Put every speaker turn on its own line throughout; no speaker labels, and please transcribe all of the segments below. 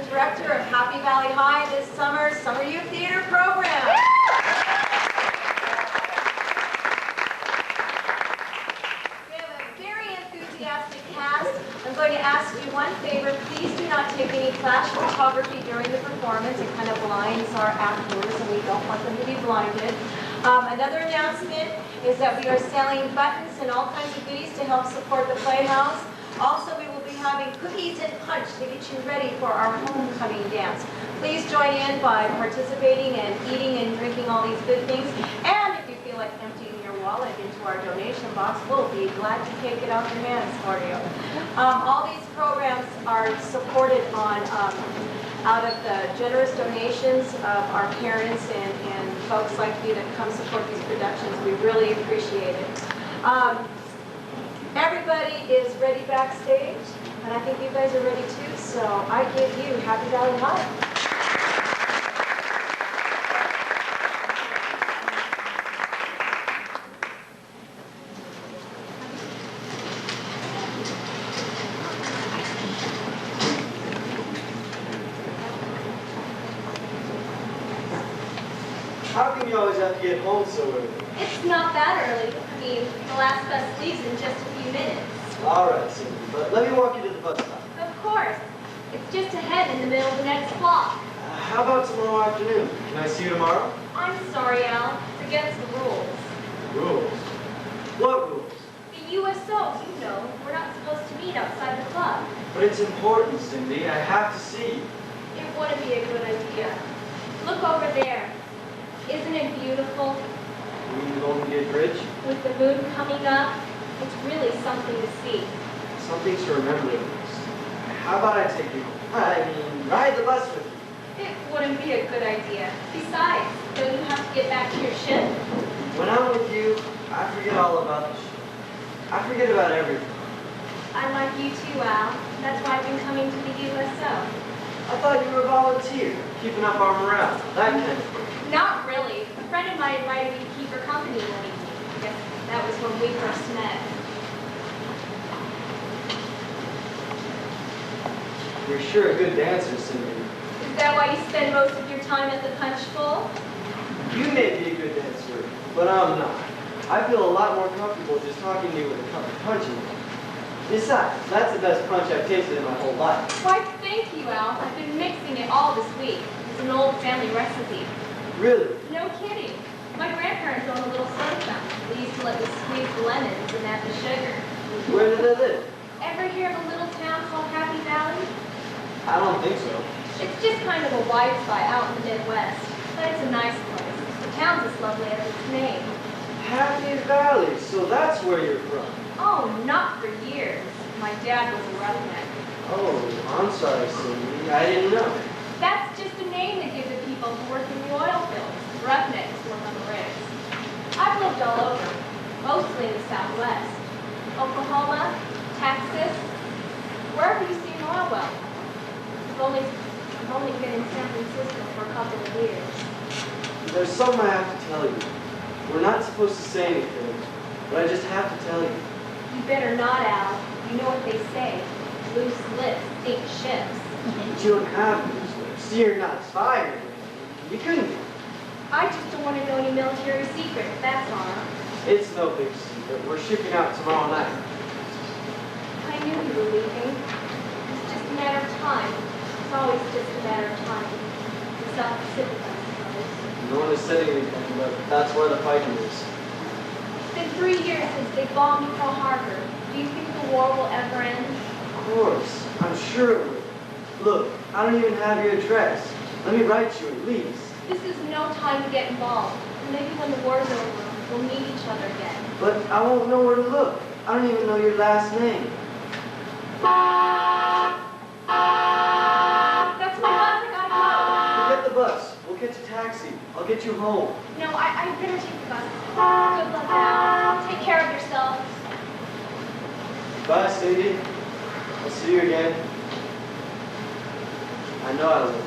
director of Happy Valley High this summer Youth Theater program. We have a very enthusiastic cast. I'm going to ask you one favor. Please do not take any flash photography during the performance. It kind of blinds our actors, and we don't want them to be blinded. Another announcement is that we are selling buttons and all kinds of goodies to help support the Playhouse. Also, we will be having cookies and punch to get you ready for our homecoming dance. Please join in by participating and eating and drinking all these good things. And if you feel like emptying your wallet into our donation box, we'll be glad to take it off your hands for you. All these programs are supported on out of the generous donations of our parents and folks like you that come support these productions. We really appreciate it. Everybody is ready backstage, and I think you guys are ready too, so I give you Happy Valley High.
How come you always have to get home so early?
It's not that early. I mean, the last bus leaves in just a few minutes.
All right, Cindy, but let me walk you to the bus stop.
Of course. It's just ahead in the middle of the next block.
How about tomorrow afternoon? Can I see you tomorrow?
I'm sorry, Al. It's against the rules.
Rules? What rules?
The USO, you know. We're not supposed to meet outside the club.
But it's important, Cindy. I have to see you.
It wouldn't be a good idea. Look over there. Isn't it beautiful?
You mean the Golden Gate Bridge?
With the moon coming up, it's really something to see.
Something to remember at least. How about I take you home? I mean, ride the bus with you.
It wouldn't be a good idea. Besides, don't you have to get back to your ship?
When I'm with you, I forget all about the ship. I forget about everything.
I like you too, Al. That's why I've been coming to the USO.
I thought you were a volunteer, keeping up our morale, that kind of thing.
Not really. A friend of mine invited me to keep her company one evening. I guess that was when we first met.
You're sure a good dancer, Cindy.
Is that why you spend most of your time at the punch bowl?
You may be a good dancer, but I'm not. I feel a lot more comfortable just talking to you with a cup of punching. Besides, that's the best punch I've tasted in my whole life.
Why, thank you, Al. I've been mixing it all this week. It's an old family recipe.
Really?
No kidding. My grandparents own a little soda fountain. They used to let me squeeze the lemons and add the sugar.
Where do they live?
Ever hear of a little town called Happy Valley?
I don't think so.
It's just kind of a wide spot out in the Midwest. But it's a nice place. The town's as lovely as its name.
Happy Valley, so that's where you're from.
Oh, not for years. My dad was a roughneck.
Oh, I'm sorry, Cindy. I didn't know.
That's just a name they give to people who work in the oil fields. Roughnecks work on the rigs. I've lived all over, mostly in the Southwest. Oklahoma, Texas, wherever you see an oil well. I've only been in San Francisco for a couple of years.
There's something I have to tell you. We're not supposed to say anything, but I just have to tell you.
You better not, Al. You know what they say. Loose lips sink ships.
But you don't have loose lips. You're not a spy or anything. You couldn't be.
I just don't want to know any military secrets, that's all.
It's no big secret. We're shipping out tomorrow night.
I knew you were leaving. It's just a matter of time. It's always just a matter of time. The South Pacific, I suppose.
No one has said anything, but that's where the fighting is.
It's been 3 years since they bombed Pearl Harbor. Do you think the war will ever end?
Of course. I'm sure it will. Look, I don't even have your address. Let me write you at least.
This is no time to get involved. Maybe when the war's over, we'll meet each other again.
But I won't know where to look. I don't even know your last name.
That's my bus. I gotta go.
Forget the bus. We'll catch a taxi. I'll get you home.
No, I better take the bus. Good luck, Al. Take care of yourself.
Bye, Cindy. I'll see you again. I know I will.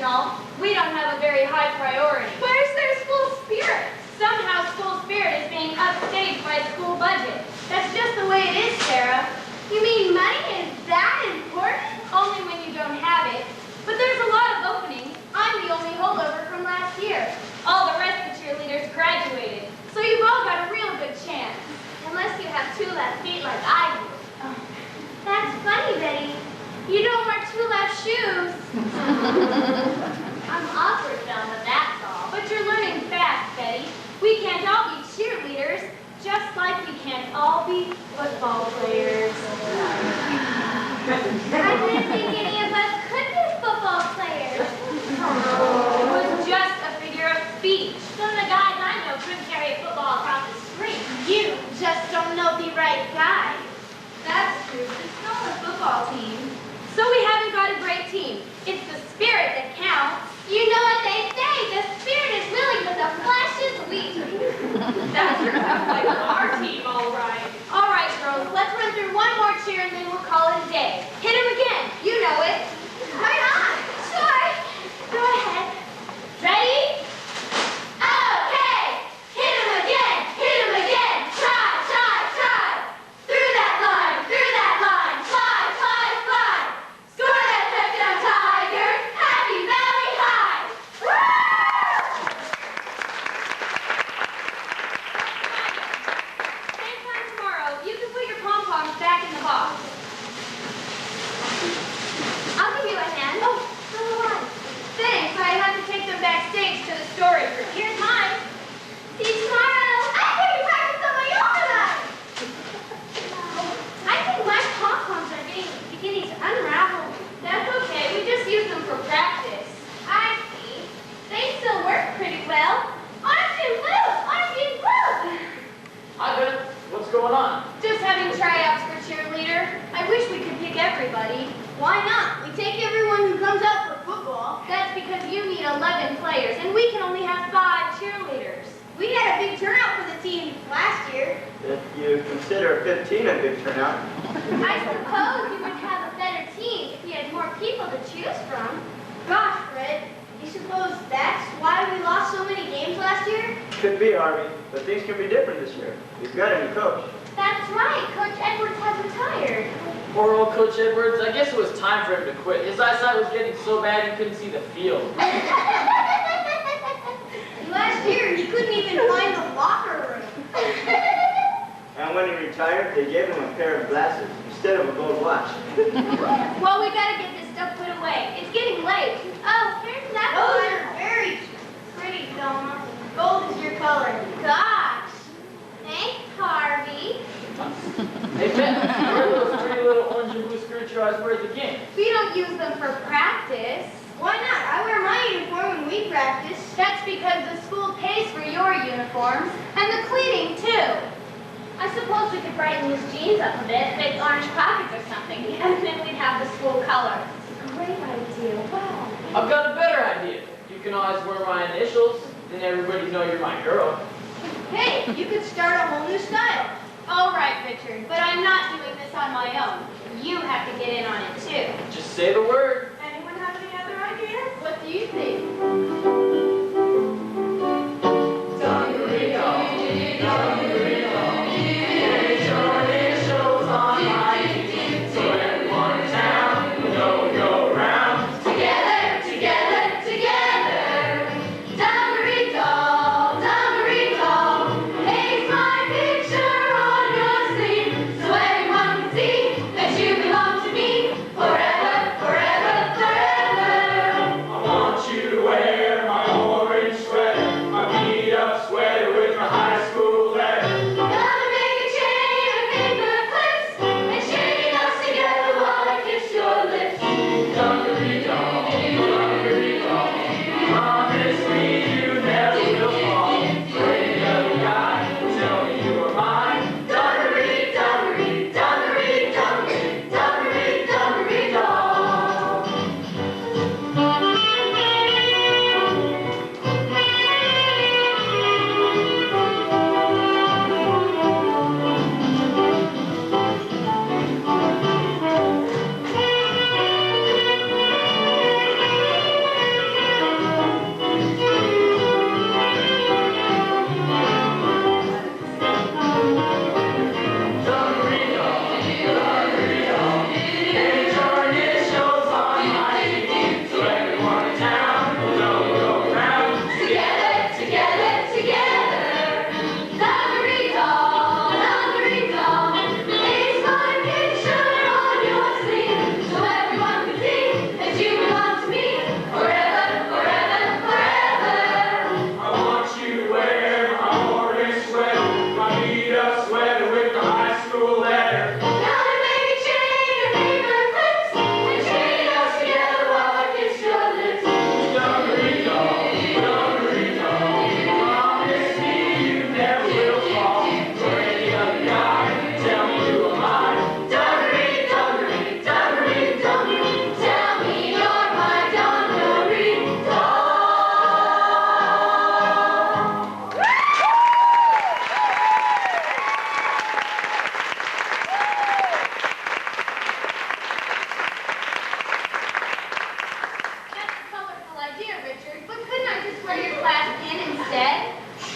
and all, we don't have a very high priority. Where's their school spirit? Somehow school spirit is being upstaged by school budget. That's just the way it is, Sarah. You mean money is that important? Only when you don't have it. But there's a lot of openings. I'm the only holdover from last year. All the rest of the cheerleaders graduated. So you've all got a real good chance. Unless you have two left feet like I do. Oh, that's funny, Betty. You don't wear two left shoes. I'm awkward, Velma, that's all. But you're learning fast, Betty. We can't all be cheerleaders, just like we can't all be football players. I didn't think any of us could be football players. It was just a figure of speech. Some of the guys I know couldn't carry a football across the street. You just don't know the right guy. That's true, but it's not a football team. So we haven't got a great team. It's the spirit that counts. You know what they say, the spirit is willing, but the flesh is weak. That sounds like our team, all right. All right, girls, let's run through one more cheer and then we'll call it a day. Hit him again. You know it. Right on. Sure. Go ahead. Ready? Okay. Hit him again. Hit him again. Try, try, try. Through that line. Through that line. Fly, fly, fly. Score that touchdown, Tiger. Happy Valley High. Woo! Same time tomorrow. You can put your pom-poms back in the box. I'll give you a hand. Oh, so do I. Thanks. I have to take them backstage to the storage room. Here's mine. See you tomorrow. I'm going to practice on my own tonight. I think my pom-poms are beginning to unravel. That's okay. We just use them for practice. I see. They still work pretty well. Orange and blue! Orange and blue!
Hi, Ben. What's going on?
Just having tryouts for cheerleader. I wish we could pick everybody. Why not? We take everyone who comes out for football. That's because you need 11 players, and we can only have 5 cheerleaders. We had a big turnout for the team last year.
If you consider 15 a big turnout.
I suppose you would have a better team if you had more people to choose from. Gosh, Fred, you suppose that's why we lost so many games last year?
Could be, Harvey, but things can be different this year. We've got a new coach.
That's right. Coach Edwards has retired.
Poor old Coach Edwards. I guess it was time for him to quit. His eyesight was getting so bad he couldn't see the field.
Last year, he couldn't even find the locker room.
And when he retired, they gave him a pair of glasses instead of a gold watch.
Well, we gotta get this stuff put away. It's getting late. Oh, here's that one. Those are very pretty, Velma. Gold is your color. Gosh. Thanks, Harvey.
Hey, Ben, where are those pretty little orange and blue skirts you always wear at the game?
We don't use them for practice. Why not? I wear my uniform when we practice. That's because the school pays for your uniforms and the cleaning, too. I suppose we could brighten his jeans up a bit, make orange pockets or something, and then we'd have the school color. Great idea. Wow.
I've got a better idea. You can always wear my initials, then everybody know you're my girl.
Hey, you could start a whole new style. All right, Richard, but I'm not doing this on my own. You have to get in on it, too.
Just say the word.
Anyone have any other ideas? What do you think?
You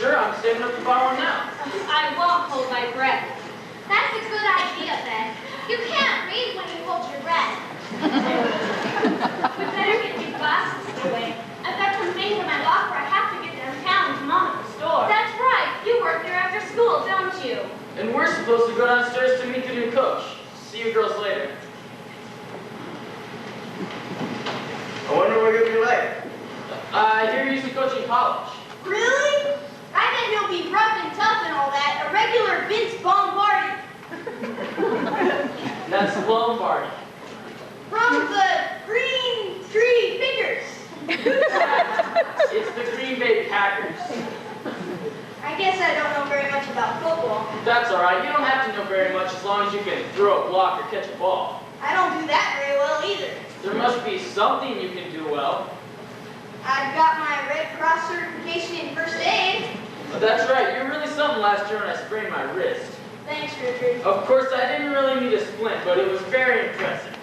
Sure, I'm saving up to buy one now.
I won't hold my breath.
That's a good idea, Beth. You can't read when you hold your breath.
We better get these glasses away. I've got some things in my locker. I have to get downtown to Mom at the store.
That's right. You work there after school, don't you?
And we're supposed to go downstairs to meet the new coach. See you girls later.
I wonder what you'll be like.
I hear you're used to coaching college.
Really? I bet he'll be rough and tough and all that. A regular Vince Bombardi.
That's Lombardi.
From the Green Tree Fingers.
It's the Green Bay Packers.
I guess I don't know very much about football.
That's all right. You don't have to know very much as long as you can throw a block or catch a ball.
I don't do that very well either.
There must be something you can do well.
I've got my Red Cross certification in first aid.
But that's right. You were really something last year when I sprained my wrist.
Thanks, Richard.
Of course, I didn't really need a splint, but it was very impressive.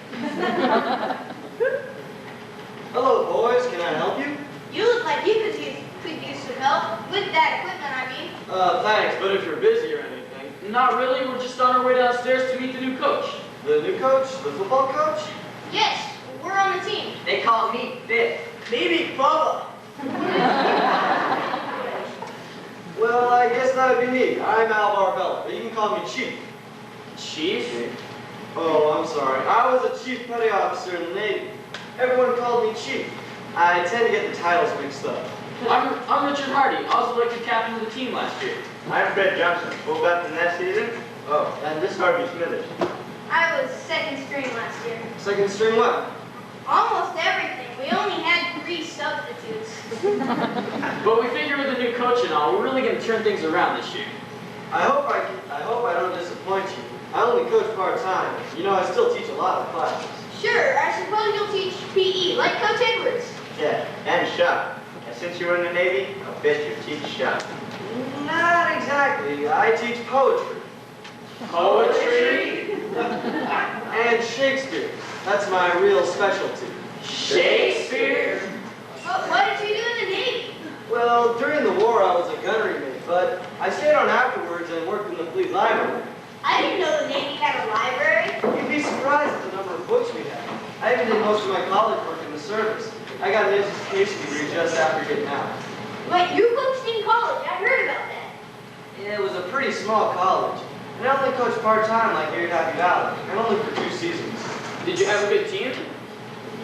Hello, boys. Can I help you?
You look like you could use some help with that equipment, I mean.
Thanks, but if you're busy or anything.
Not really. We're just on our way downstairs to meet the new coach.
The new coach? The football coach?
Yes, we're on the team.
They call me Vic.
Maybe Bubba. Well, I guess that would be me. I'm Al Barbella, but you can call me Chief.
Chief?
Oh, I'm sorry. I was a chief petty officer in the Navy. Everyone called me Chief. I tend to get the titles mixed up.
I'm Richard Hardy, also elected captain of the team last year.
I'm Fred Johnson, fullback from that season. Oh, and this Harvey Smithers.
I was second string last year.
Second string what?
Almost everything. We only had 3 substitutes.
But we figure with the new coach and all, we're really going to turn things around this year.
I hope I don't disappoint you. I only coach part-time. You know, I still teach a lot of classes.
Sure, I suppose you'll teach PE, like Coach Edwards.
Yeah, and shot. And since you were in the Navy, I'll bet you teach shot.
Not exactly. I teach poetry.
Poetry?
And Shakespeare. That's my real specialty.
Shakespeare?
But what did you do in the Navy?
Well, during the war I was a gunnery mate, but I stayed on afterwards and worked in the fleet library.
I didn't know the Navy had a library.
You'd be surprised at the number of books we have. I even did most of my college work in the service. I got an education degree just after getting out.
But you coached in college. I heard about that.
Yeah, it was a pretty small college. And I only coached part-time like here at Happy Valley, and only for 2 seasons.
Did you have a good team?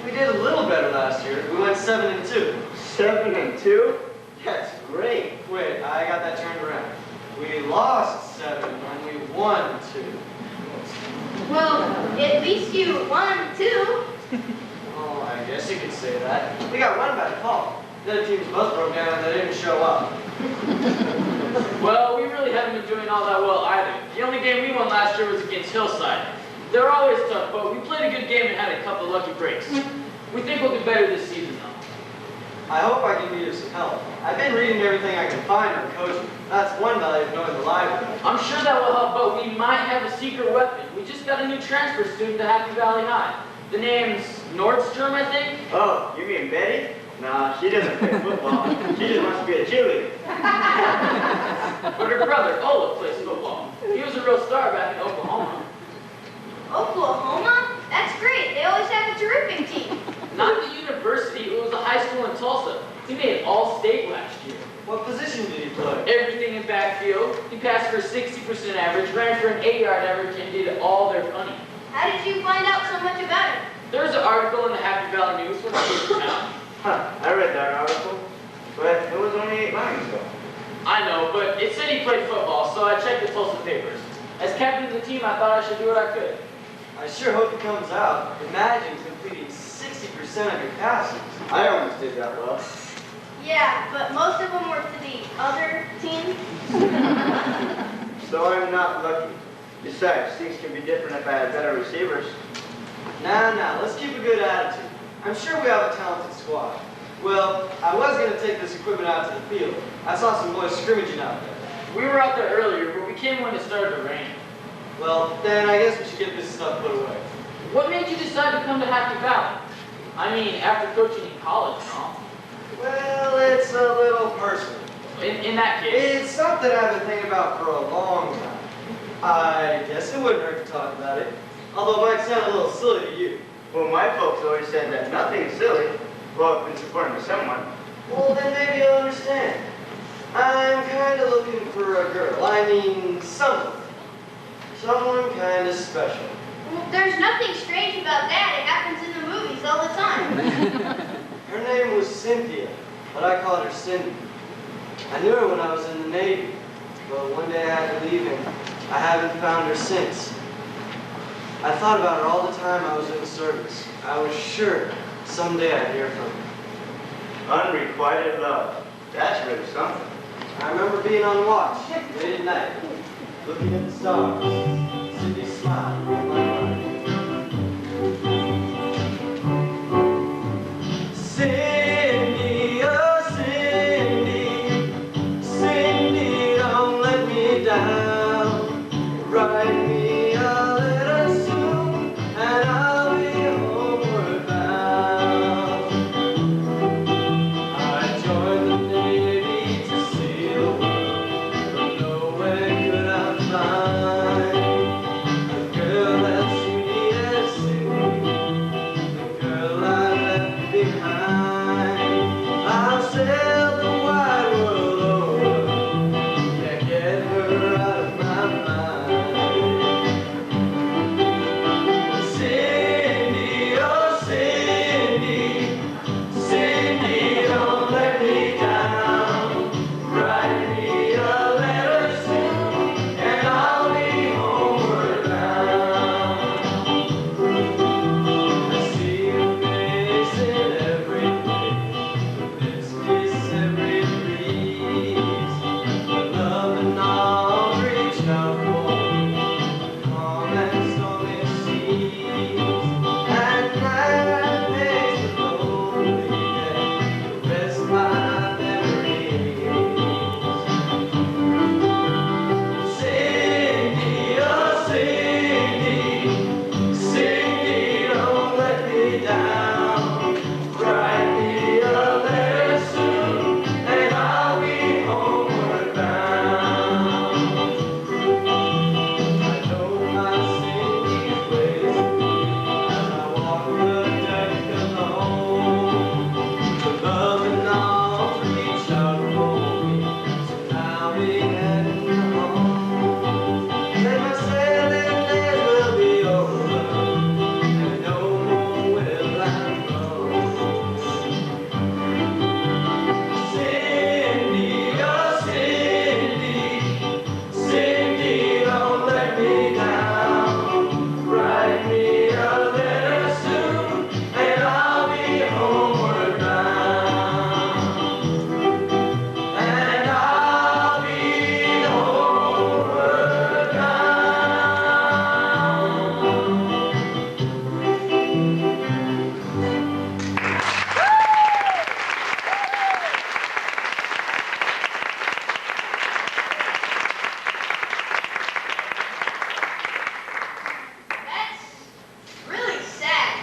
We did a little better last year. We went 7-2.
7-2?
That's great. Wait, I got that turned around. We lost 7 and we won 2.
Well, at least you won 2.
Oh, I guess you could say that. We got one bad call. The other team's bus broke down and they didn't show up.
Well, we really haven't been doing all that well either. The only game we won last year was against Hillside. They're always tough, but we played a good game and had a couple of lucky breaks. We think we'll do better this season, though.
I hope I can be of some help. I've been reading everything I can find on coaching. That's one value of knowing the library.
I'm sure that will help, but we might have a secret weapon. We just got a new transfer student to Happy Valley High. The name's Nordstrom, I think.
Oh, you mean Betty? Nah, she doesn't play football. She just wants to be a cheerleader.
But her brother, Olaf, plays football. He was a real star back in Oklahoma.
Oklahoma? That's great. They always have a terrific team.
Not the university, it was a high school in Tulsa. He made all-state last year.
What position did he play?
Everything in backfield. He passed for a 60% average, ran for an 8-yard average, and did all their funny.
How did you find out so much about him?
There was an article in the Happy Valley News when I came to town.
Huh, I read that article, but it was only 8 lines ago.
I know, but it said he played football, so I checked the Tulsa papers. As captain of the team, I thought I should do what I could.
I sure hope he comes out. Imagine completing 60% of your passes.
I almost did that well.
Yeah, but most of them were to the other team.
So I'm not lucky. Besides, things can be different if I had better receivers.
Nah, let's keep a good attitude. I'm sure we have a talented squad. Well, I was going to take this equipment out to the field. I saw some boys scrimmaging out there.
We were out there earlier, but we came when it started to rain.
Well, then I guess we should get this stuff put away.
What made you decide to come to Happy Valley? I mean, after coaching in college and all.
Well, it's a little personal.
In in that case.
It's something I've been thinking about for a long time. I guess it wouldn't hurt to talk about it, although it might sound a little silly to you.
Well, my folks always said that nothing is silly. Well, if it's important to someone.
Well, then maybe you'll understand. I'm kind of looking for a girl. I mean, someone. Someone kind of special.
Well, there's nothing strange about that. It happens in the movies all the time.
Her name was Cynthia, but I called her Cindy. I knew her when I was in the Navy, but one day I had to leave and I haven't found her since. I thought about her all the time I was in the service. I was sure someday I'd hear from her.
Unrequited love. That's really something.
I remember being on watch late at night, looking at the stars. Cindy smiled in my mind. Cindy, oh Cindy, Cindy, don't let me down. Write me a letter soon, and I'll be homeward bound. I joined the Navy to see the world, but nowhere could I find a girl as sweet as Cindy, the girl I left behind. I'll sail the wide world over, can't get her out of my mind. Cindy, oh Cindy, Cindy, don't let me down. Write me a letter soon, and I'll be homeward bound. I see your face in every place, this kiss every breeze. The love and all reach out for me, calm and stormy seas. At night I face the lonely deck, to rest my memories. Cindy, oh Cindy, Cindy, don't let me down. Write me a letter soon, and I'll be homeward bound. I know my Cindy's ways as I walk the deck alone. The love and all reach out for me, so now we heading home. Then my sailing days will be over, and no more will I roam. Cindy, oh Cindy, Cindy, don't let me down. Write me a letter soon, and I'll be homeward bound. And I'll be homeward bound.
That's really sad.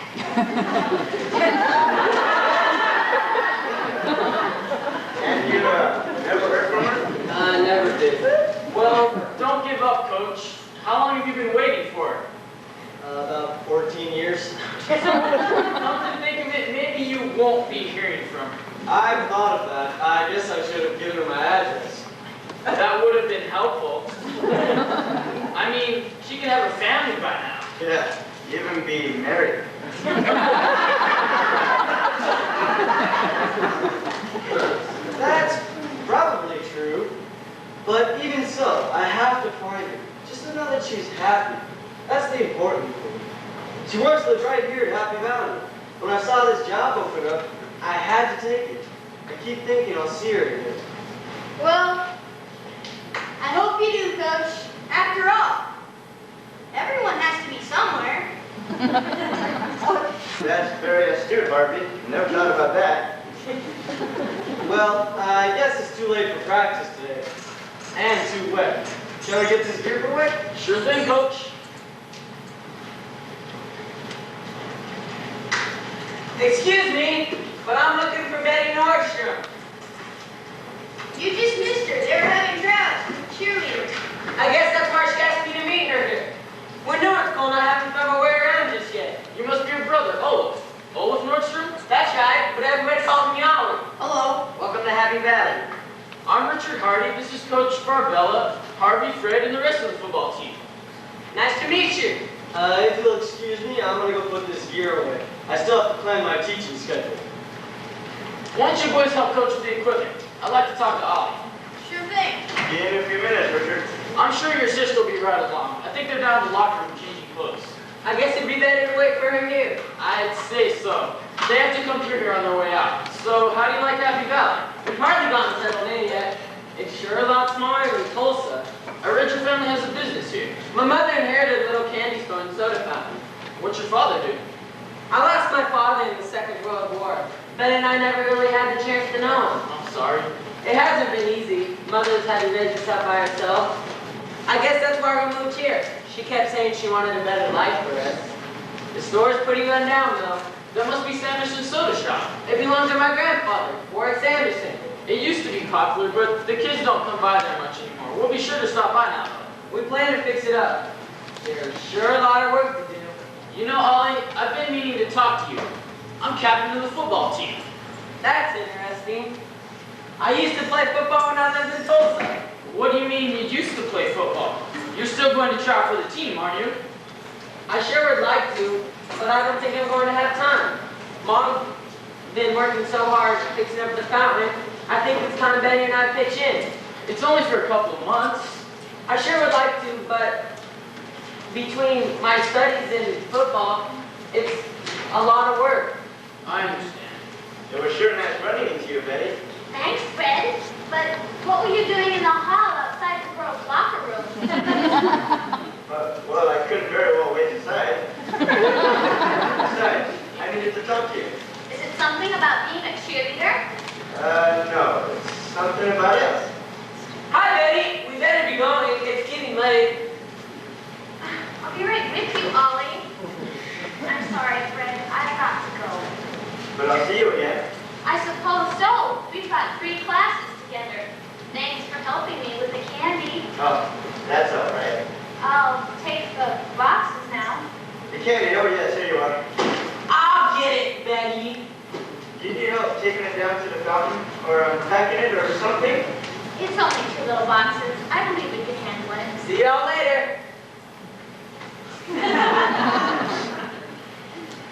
And you never heard from her?
I never did.
Well, don't give up, Coach. How long have you been waiting for it?
About 14 years.
Come to think of it, maybe you won't be hearing from her.
I've thought of that. I guess I should have given her my address.
That would have been helpful. I mean, she could have a family by now.
Yeah, even be married.
That's probably true. But even so, I have to find her. Just to know that she's happy. That's the important thing. She works lives right here at Happy Valley. When I saw this job open up, I had to take it. I keep thinking I'll see her again.
Well, I hope you do, Coach. After all, everyone has to be somewhere.
That's very astute, Harvey. Never thought about that.
Well, I guess it's too late for practice today. And too wet. Shall I get this gear put away?
Sure thing, Coach.
Excuse me, but I'm looking for Betty Nordstrom.
You just missed her.
I guess that's why she asked me to meet her here. We're Nordstrom, I haven't found my way around just yet.
You must be your brother, Olaf. Olaf Nordstrom?
That's right, but everybody calls me Ollie.
Hello.
Welcome to Happy Valley.
I'm Richard Hardy. This is Coach Barbella, Harvey, Fred, and the rest of the football team.
Nice to meet you.
If you'll excuse me, I'm gonna go put this gear away. I still have to plan my teaching schedule.
Why don't you boys help coach with the equipment? I'd like to talk to Ollie.
Sure thing.
Give me a few minutes, Richard.
I'm sure your sister will be right along. I think they're down in the locker room changing clothes.
I guess it'd be better to wait for her here.
I'd say so. They have to come through here on their way out. So how do you like Happy Valley?
We've hardly gotten settled in yet. It's sure a lot smaller than Tulsa.
I read your family has a business here.
My mother inherited a little candy store and soda fountain.
What's your father do?
I lost my father in the Second World War. Ben and I never really had the chance to know him.
I'm sorry.
It hasn't been easy. Mother's had to raise us up by herself. I guess that's why we moved here. She kept saying she wanted a better life for us. The store's pretty run down, though.
That must be Sanderson's soda shop.
It belonged to my grandfather, Warwick Sanderson.
It used to be popular, but the kids don't come by there much anymore. We'll be sure to stop by now, though.
We plan to fix it up. There's sure a lot of work to do.
You know, Ollie, I've been meaning to talk to you. I'm captain of the football team.
That's interesting. I used to play football when I lived in Tulsa.
What do you mean you used to play football? You're still going to try out for the team, aren't you?
I sure would like to, but I don't think I'm going to have time. Mom's been working so hard fixing up the fountain. I think it's time Benny and I pitch in.
It's only for a couple of months.
I sure would like to, but between my studies and football, it's a lot of work.
I understand.
It was sure nice running into you, Betty.
Thanks, Fred. But what were you doing in the hall outside the girls' locker room?
Well, I couldn't very well wait inside. Besides, I needed to talk to you.
Is it something about being a cheerleader?
No, it's something about us.
Hi, Betty. We better be going. It's getting late.
I'll be right with you, Ollie. I'm sorry, Fred. I've got to go.
But I'll see you again.
I suppose so. We've got 3 classes together. Thanks for helping me with the candy.
Oh, that's all right.
I'll take the boxes now.
You can't, oh yes, here you are.
I'll get it, Betty.
Do you need help taking it down to the fountain, or unpacking it, or something?
It's only 2 little boxes. I believe we can handle it.
See y'all later.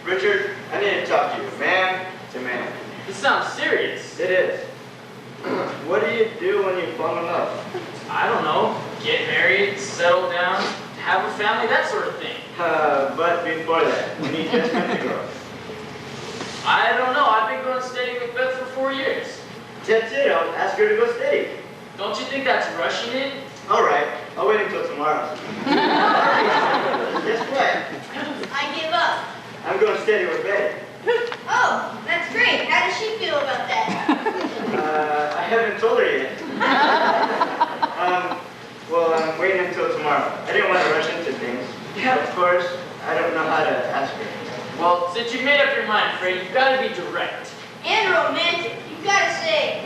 Richard, I need to talk to you, man to man.
This sounds serious.
It is. What do you do when you fall in love?
I don't know. Get married, settle down, have a family, that sort of thing.
But before that, we need just met the girl.
I don't know. I've been going steady with Beth for 4 years.
That's it, I'll ask her to go steady.
Don't you think that's rushing it?
All right, I'll wait until tomorrow. Guess what?
I give up.
I'm going steady with Betty.
Oh, that's great. How does she feel about that?
I haven't told her yet. Well, I'm waiting until tomorrow. I didn't want to rush into things. Of course, I don't know how to ask her.
Well, since you've made up your mind, Fred, you've got to be direct.
And romantic. You've got to say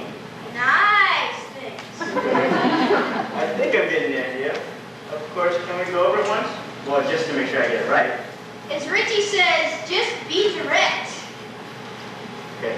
nice things.
I think I'm getting the idea. Of course, can we go over it once? Well, just to make sure I get it right.
As Richie says, just be direct.
Okay.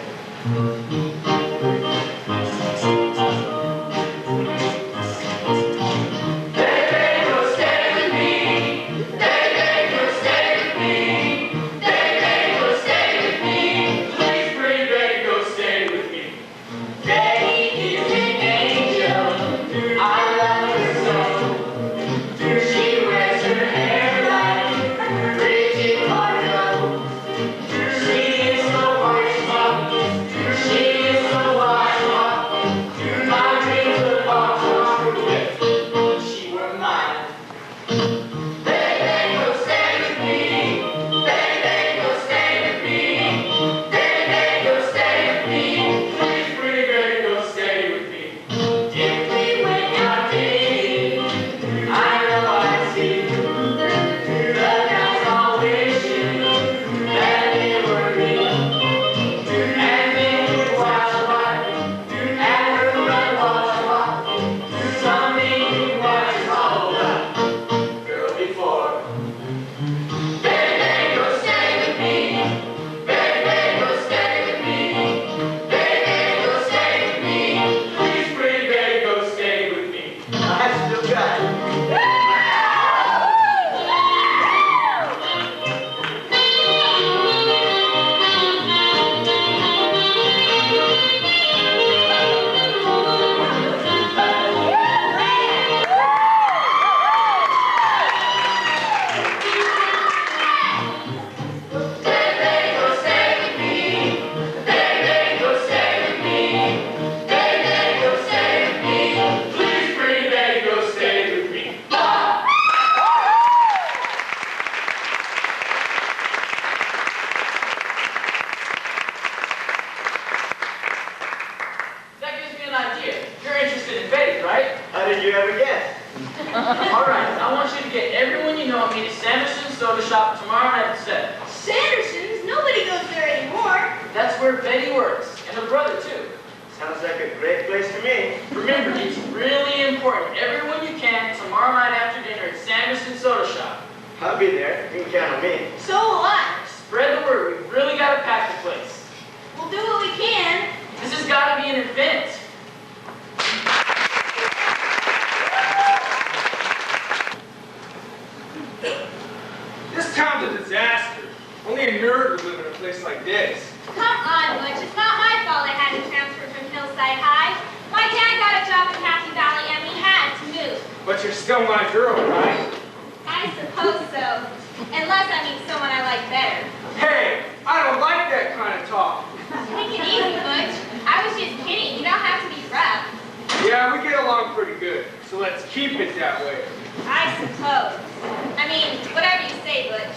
never guess.
All right, I want you to get everyone you know and meet at Sanderson's Soda Shop tomorrow night at 7.
Sanderson's? Nobody goes there anymore.
That's where Betty works, and her brother too.
Sounds like a great place to me.
Remember, it's really important. Everyone you can tomorrow night after dinner at Sanderson's Soda Shop.
I'll be there. You can count on me.
So will I.
Spread the word. We've really got to pack the place.
We'll do what we can.
This has got to be an event.
This town's a disaster. Only a nerd would live in a place like this.
Come on, Butch. It's not my fault I had to transfer from Hillside High. My dad got a job in Happy Valley and we had to move.
But you're still my girl, right?
I suppose so. Unless I meet someone I like better.
Hey, I don't like that kind of talk.
Take it easy, Butch. I was just kidding. You don't have to be rough.
Yeah, we get along pretty good, so let's keep it that way.
I suppose. I mean, whatever you say, Butch.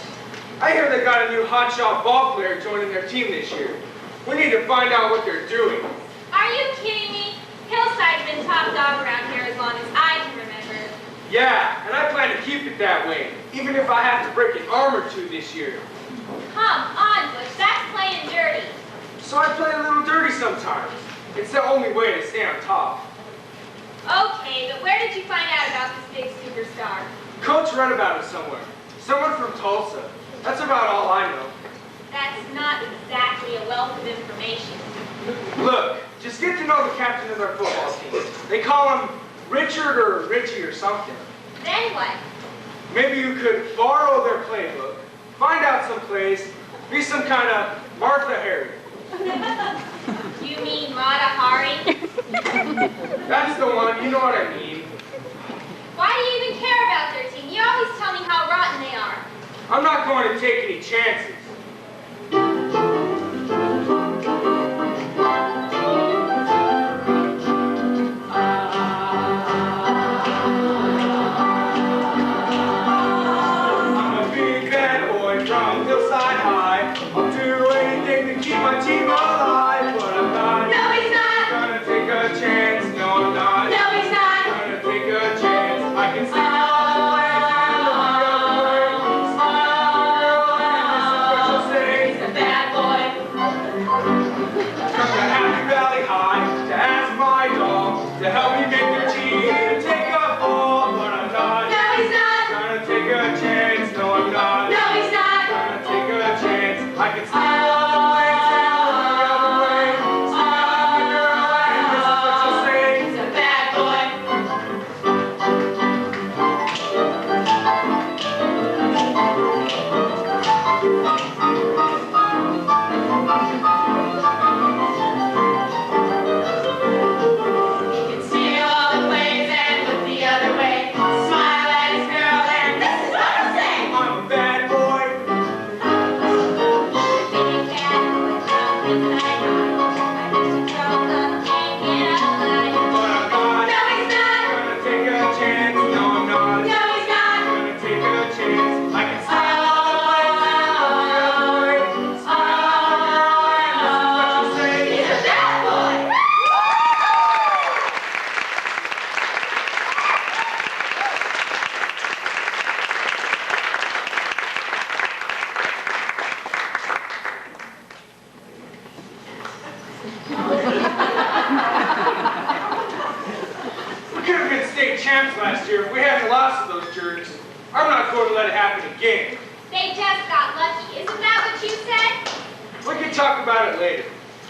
I hear they got a new hotshot ball player joining their team this year. We need to find out what they're doing.
Are you kidding me? Hillside's been top dog around here as long as I can remember.
Yeah, and I plan to keep it that way, even if I have to break an arm or two this year.
Come on, Butch. That's playing dirty.
So I play a little dirty sometimes. It's the only way to stay on top.
Okay, but where did you find out about this big superstar?
Coach read about it somewhere. Someone from Tulsa. That's about all I know.
That's not exactly a wealth of information.
Look, just get to know the captain of their football team. They call him Richard or Richie or something.
Then what?
Maybe you could borrow their playbook, find out some plays, be some kind of Martha Harry.
You mean Mata Hari?
That's the one, you know what I mean.
Why do you even care about their team? You always tell me how rotten they are.
I'm not going to take any chances. I'm a big bad boy from Hillside High. I'll do anything to keep my team alive, but I'm not
No, he's not.
gonna take a chance. No, I'm not
No, he's not.
gonna take a chance. I can see all the ways and the other way. Smile, and this is what you'll say.
He's a bad boy.
From the Happy Valley High to ask my dog to help me make their team to take a ball, but I'm not
No, he's not.
gonna take a chance. No, I'm not
No, he's not.
gonna take a chance. I can see all the ways and the other way. Smile, girl, and this is what you'll say.
He's a bad boy. He can steal all the ways and look the other way. Smile at his girl and this is what he'll say.
I'm a bad boy.
Big bad boy from Hillside High. I used to grow up hanging out like.
But I'm not
No, he's not.
gonna take a chance. No, I'm not
No, he's not.
gonna take a chance. I can see all the ways and the other way. Smile, girl, and this is what you'll say.
He's a bad boy.
We could have been state champs last year if we hadn't lost to those jerks. I'm not going to let it happen again.
They just got lucky. Isn't that what you said?
We can talk about it later.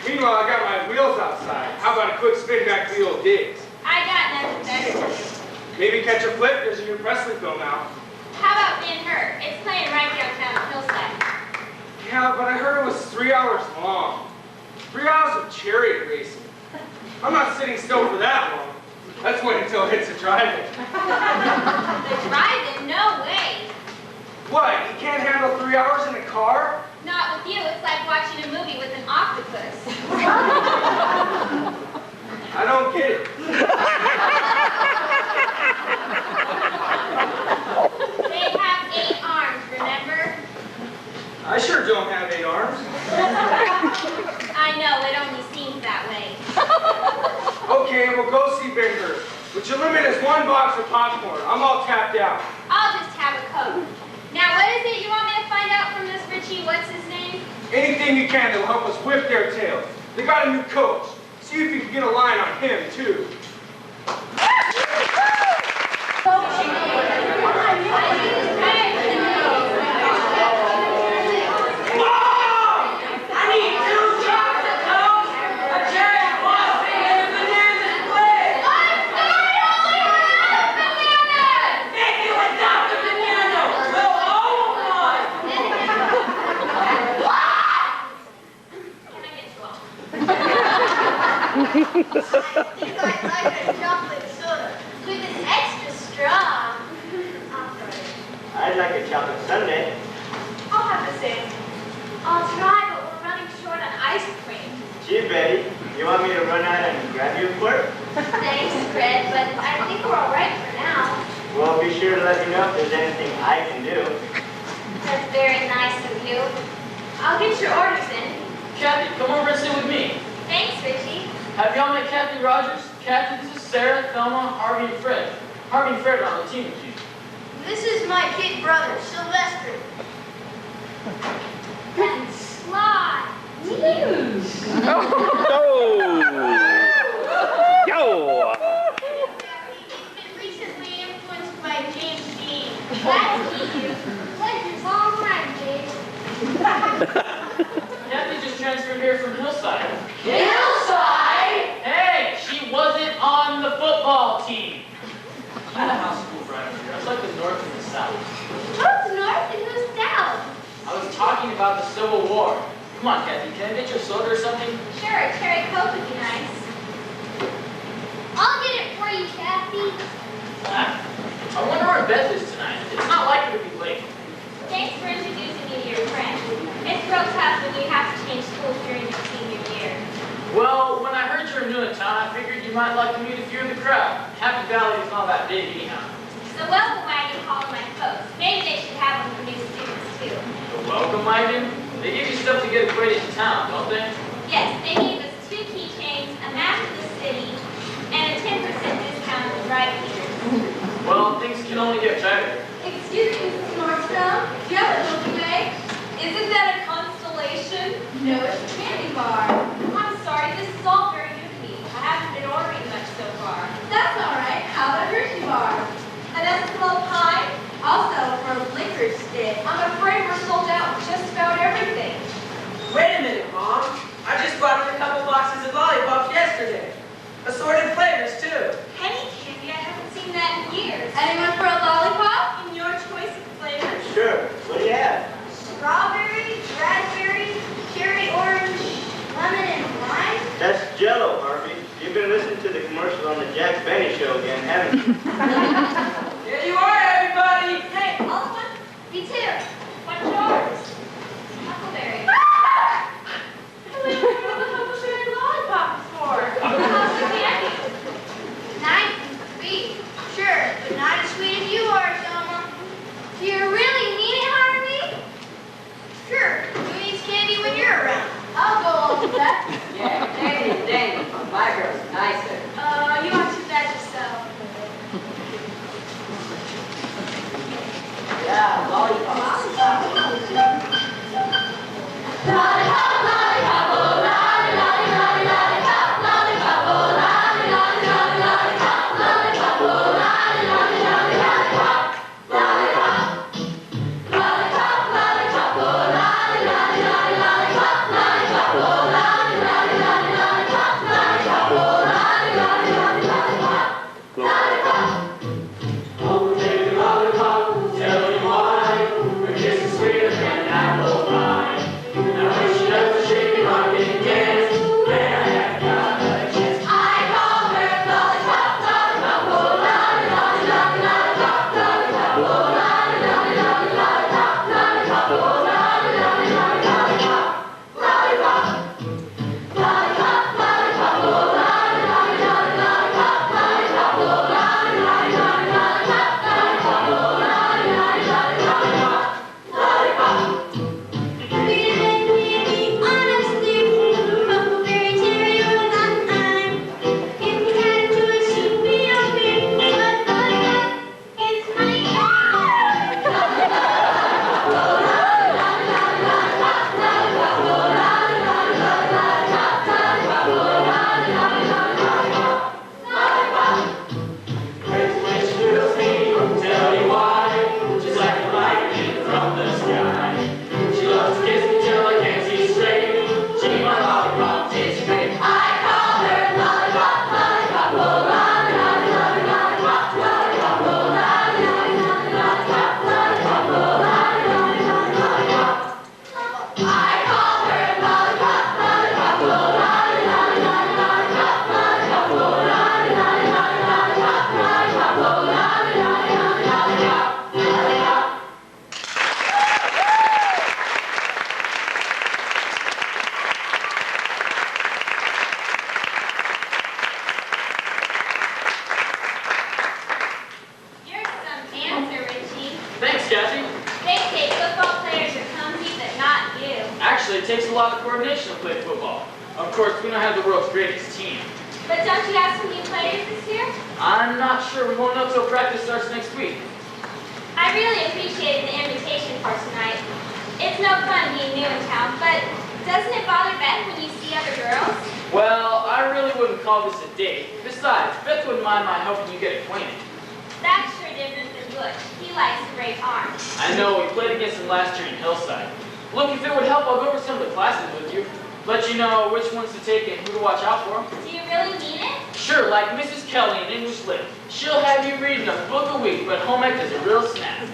Meanwhile, I got my wheels outside. How about a quick spin back to the old digs?
I got nothing better to do.
Maybe catch a flip. There's a new Presley film out.
How about Ben-Hur? It's playing right downtown at Hillside.
Yeah, but I heard it was 3 hours long. 3 hours of chariot racing. I'm not sitting still for that long. Let's wait until it hits the drive-in.
The drive-in? No way.
What, you can't handle 3 hours in a car?
Not with you. It's like watching a movie with an octopus.
I don't get it.
They have 8 arms, remember?
I sure don't have 8 arms.
I know, it only seems that way.
Okay, we'll go see Ben-Hur. But your limit is 1 box of popcorn. I'm all tapped out.
I'll just have a Coke. Now, what is it you want me to find out from this Richie? What's his name?
Anything you can that will help us whip their tails. They got a new coach. See if you can get a line on him, too.
I think I'd like a chocolate soda with an extra straw.
I'd like a chocolate sundae.
I'll have the same. I'll try, but we're running short on ice cream.
Gee, Betty, you want me to run out and grab you a quart?
Thanks, Fred, but I think we're all right for now.
Well, be sure to let me know if there's anything I can do.
That's very nice of you.
I'll get your orders in.
Kathy, come over and sit with me.
Thanks, Richie.
Have y'all met Kathy Rogers? Kathy, this is Sarah, Thelma, Harvey, and Fred. Harvey and Fred are on the team with you.
This is my big brother, Sylvester.
And Sly.
Yo!
He's been recently influenced by James Dean. Glad to meet you. Pleasure's all mine, James.
Kathy just transferred here from Hillside.
Hillside?
Hey, she wasn't on the football team. I'm the house school driver here. I was like the North and the South.
Who's north and who's south?
I was talking about the Civil War. Come on, Kathy, can I get you a soda or something?
Sure, a cherry Coke would be nice. I'll get it for you, Kathy.
I wonder where Beth is tonight. It's not like her to be late.
Thanks for introducing me to your friend. It's real tough when you have to change schools during your senior year.
Well, when I heard you were new in town, I figured you might like to meet a few of the crowd. Happy Valley is not that big anyhow.
The welcome wagon called my folks. Maybe they should have one for new students too.
The welcome wagon? They give you stuff to get acquainted to town, don't they?
Yes, they gave us 2 keychains, a map of the city, and a 10% discount on the ride heaters.
Well, things can only get better.
Excuse me, Mrs. Nordstrom. Do you have a Milky Way? Isn't that a constellation? No, it's a candy bar.
I'm sorry, this is all very new to me. I haven't been ordering much so far.
That's all right. How about a Hershey bar? An Eskimo pie? Also for a liquor stick. I'm afraid we're sold out with just about everything.
Wait a minute, Mom. I just brought in a couple boxes of lollipops yesterday. Assorted flavors, too.
Penny candy, I haven't seen that in years.
Anyone for a lollipop? In your choice of flavors?
Sure. What do you have?
Strawberry, raspberry, cherry orange, lemon, and lime.
That's Jell-O, Harvey. You've been listening to the commercial on the Jack Benny show again, haven't you?
Here you are, everybody.
Hey, all of us? Me too.
What's yours? Huckleberry.
What are the Huckleberry lollipops for?
How's the candy?
Nice and sweet. Sure, but not as sweet as you are, Selma. Do you really mean it, Harvey? Sure. Who eats candy when you're around? I'll go along with that.
Yeah, Danny, Danny. My girl's nicer.
You aren't too bad yourself.
takes a lot of coordination to play football. Of course, we don't have the world's greatest team.
But don't you have some new players this year?
I'm not sure. We won't know till practice starts next week.
I really appreciated the invitation for tonight. It's no fun being new in town, but doesn't it bother Beth when you see other girls?
Well, I really wouldn't call this a date. Besides, Beth wouldn't mind my helping you get acquainted.
That's sure different than Butch. He likes to break arms.
I know, we played against him last year in Hillside. Look, if it would help, I'll go over some of the classes with you. Let you know which ones to take and who to watch out for.
Do you really mean it?
Sure, like Mrs. Kelly in English Lit. She'll have you reading a book a week, but home ec is a real snap.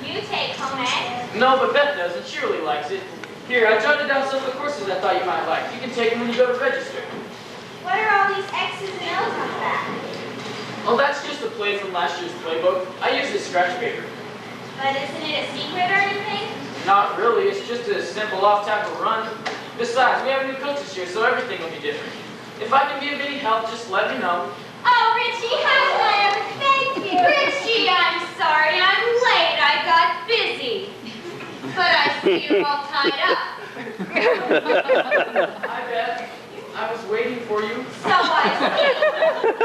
You take home ec?
No, but Beth does, and she really likes it. Here, I jotted down some of the courses I thought you might like. You can take them when you go to register.
What are all these X's and O's on the back?
Oh, that's just a play from last year's playbook. I used this scratch paper.
But isn't it a secret or anything?
Not really, it's just a simple off-tackle run. Besides, we have new coaches here, so everything will be different. If I can be of any help, just let me know.
Oh, Richie, hi, Glenn. Thank you. Richie, I'm sorry I'm late. I got busy. But I see you're all tied up.
Hi, Beth. I was waiting for you.
So I see.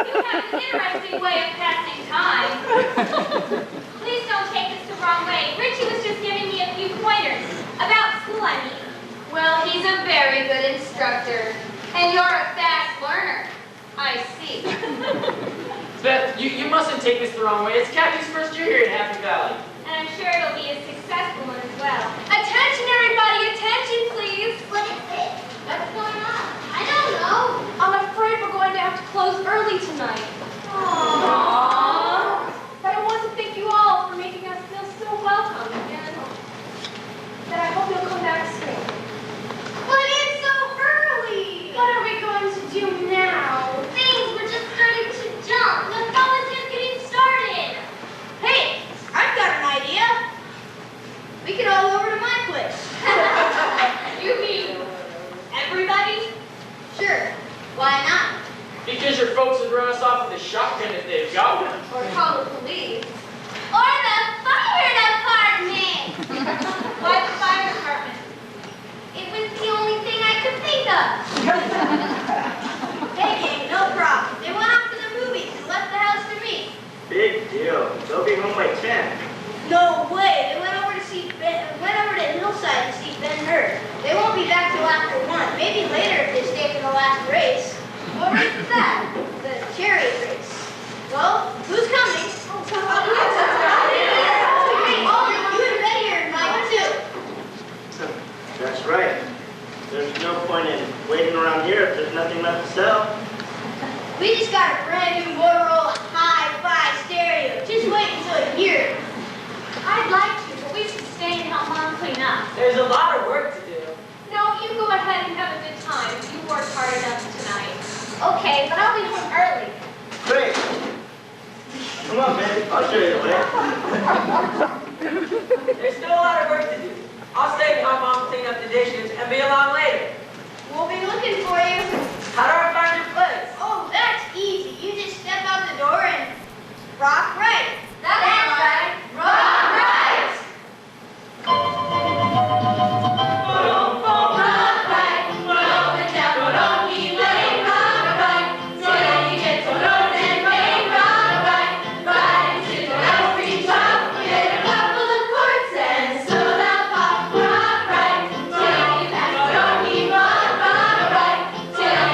You have an interesting way of passing time. Please don't take this the wrong way. Richie was just giving me a few pointers. About school, I mean.
Well, he's a very good instructor. And you're a fast learner. I see.
Beth, you mustn't take this the wrong way. It's Kathy's first year here in Happy Valley.
And I'm sure it'll be a successful one as well.
Attention, everybody! Attention, please! What is it? What's going on? I don't know.
I'm afraid we're going to have to close early tonight.
Aww.
But I want to thank you all for making us feel so welcome, and that I hope you'll come back soon.
But it's so early! What are we going to do now? Things were just starting to jump. The fun is just getting started. Hey, I've got an idea. We could all go over to my place.
You mean everybody?
Sure. Why not?
Because your folks would run us off with a shotgun if they've got one.
Or call the police. Or the fire department!
Why the fire department?
It was the only thing I could think of. Hey, gang, no problem. They went off to the movies and left the house for me.
Big deal. They'll be home by 10.
No way. They went over to Hillside to see Ben-Hur. They won't be back till after 1. Maybe later if they stay for the last race. What race is that? The chariot race. Well, who's coming? Oh, you and Betty are invited too.
That's right. There's no point in waiting around here if there's nothing left to sell.
We just got a brand new Motorola hi-fi stereo. Just wait until you hear it.
I'd like to, but we should stay and help Mom clean up.
There's a lot of work to do.
No, you go ahead and have a good time. You worked hard enough tonight. Okay, but I'll be home early.
Great. Come on, baby. I'll show you the way.
There's still a lot of work to do. I'll stay and help Mom clean up the dishes and be along later.
We'll be looking for you.
How do I find your place?
Oh, that's easy. You just step out the door and rock right. That's right. Rock right.
Till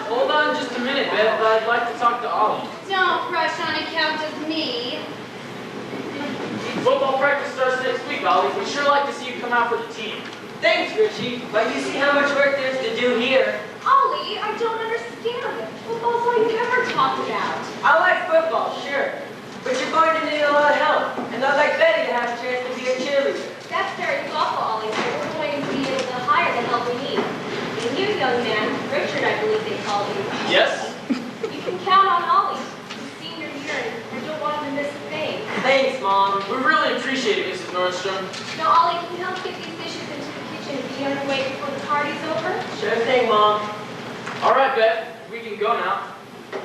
Hold on just a minute, Beth. I'd like to talk to Ollie.
Don't rush on account of me.
Football practice starts next week, Ollie. We'd sure like to see you come out for the team.
Thanks, Richie, but you see how much work there's to do here.
Ollie, I don't understand. Football's all you ever talk about.
I like football, sure, but you're going to need a lot of help, and I'd like Betty to have a chance to be a cheerleader.
That's very thoughtful, Ollie. So we're going to be able to hire the help we need. And you, young man, Richard, I believe they called you.
Yes?
You can count on Ollie. He's senior year, and I don't want him to miss a thing.
Thanks, Mom.
We really appreciate it, Mrs. Nordstrom.
Now, Ollie, can you help get these dishes into the kitchen and be underway before the party's over?
Sure thing, Mom.
All right, Beth. We can go now.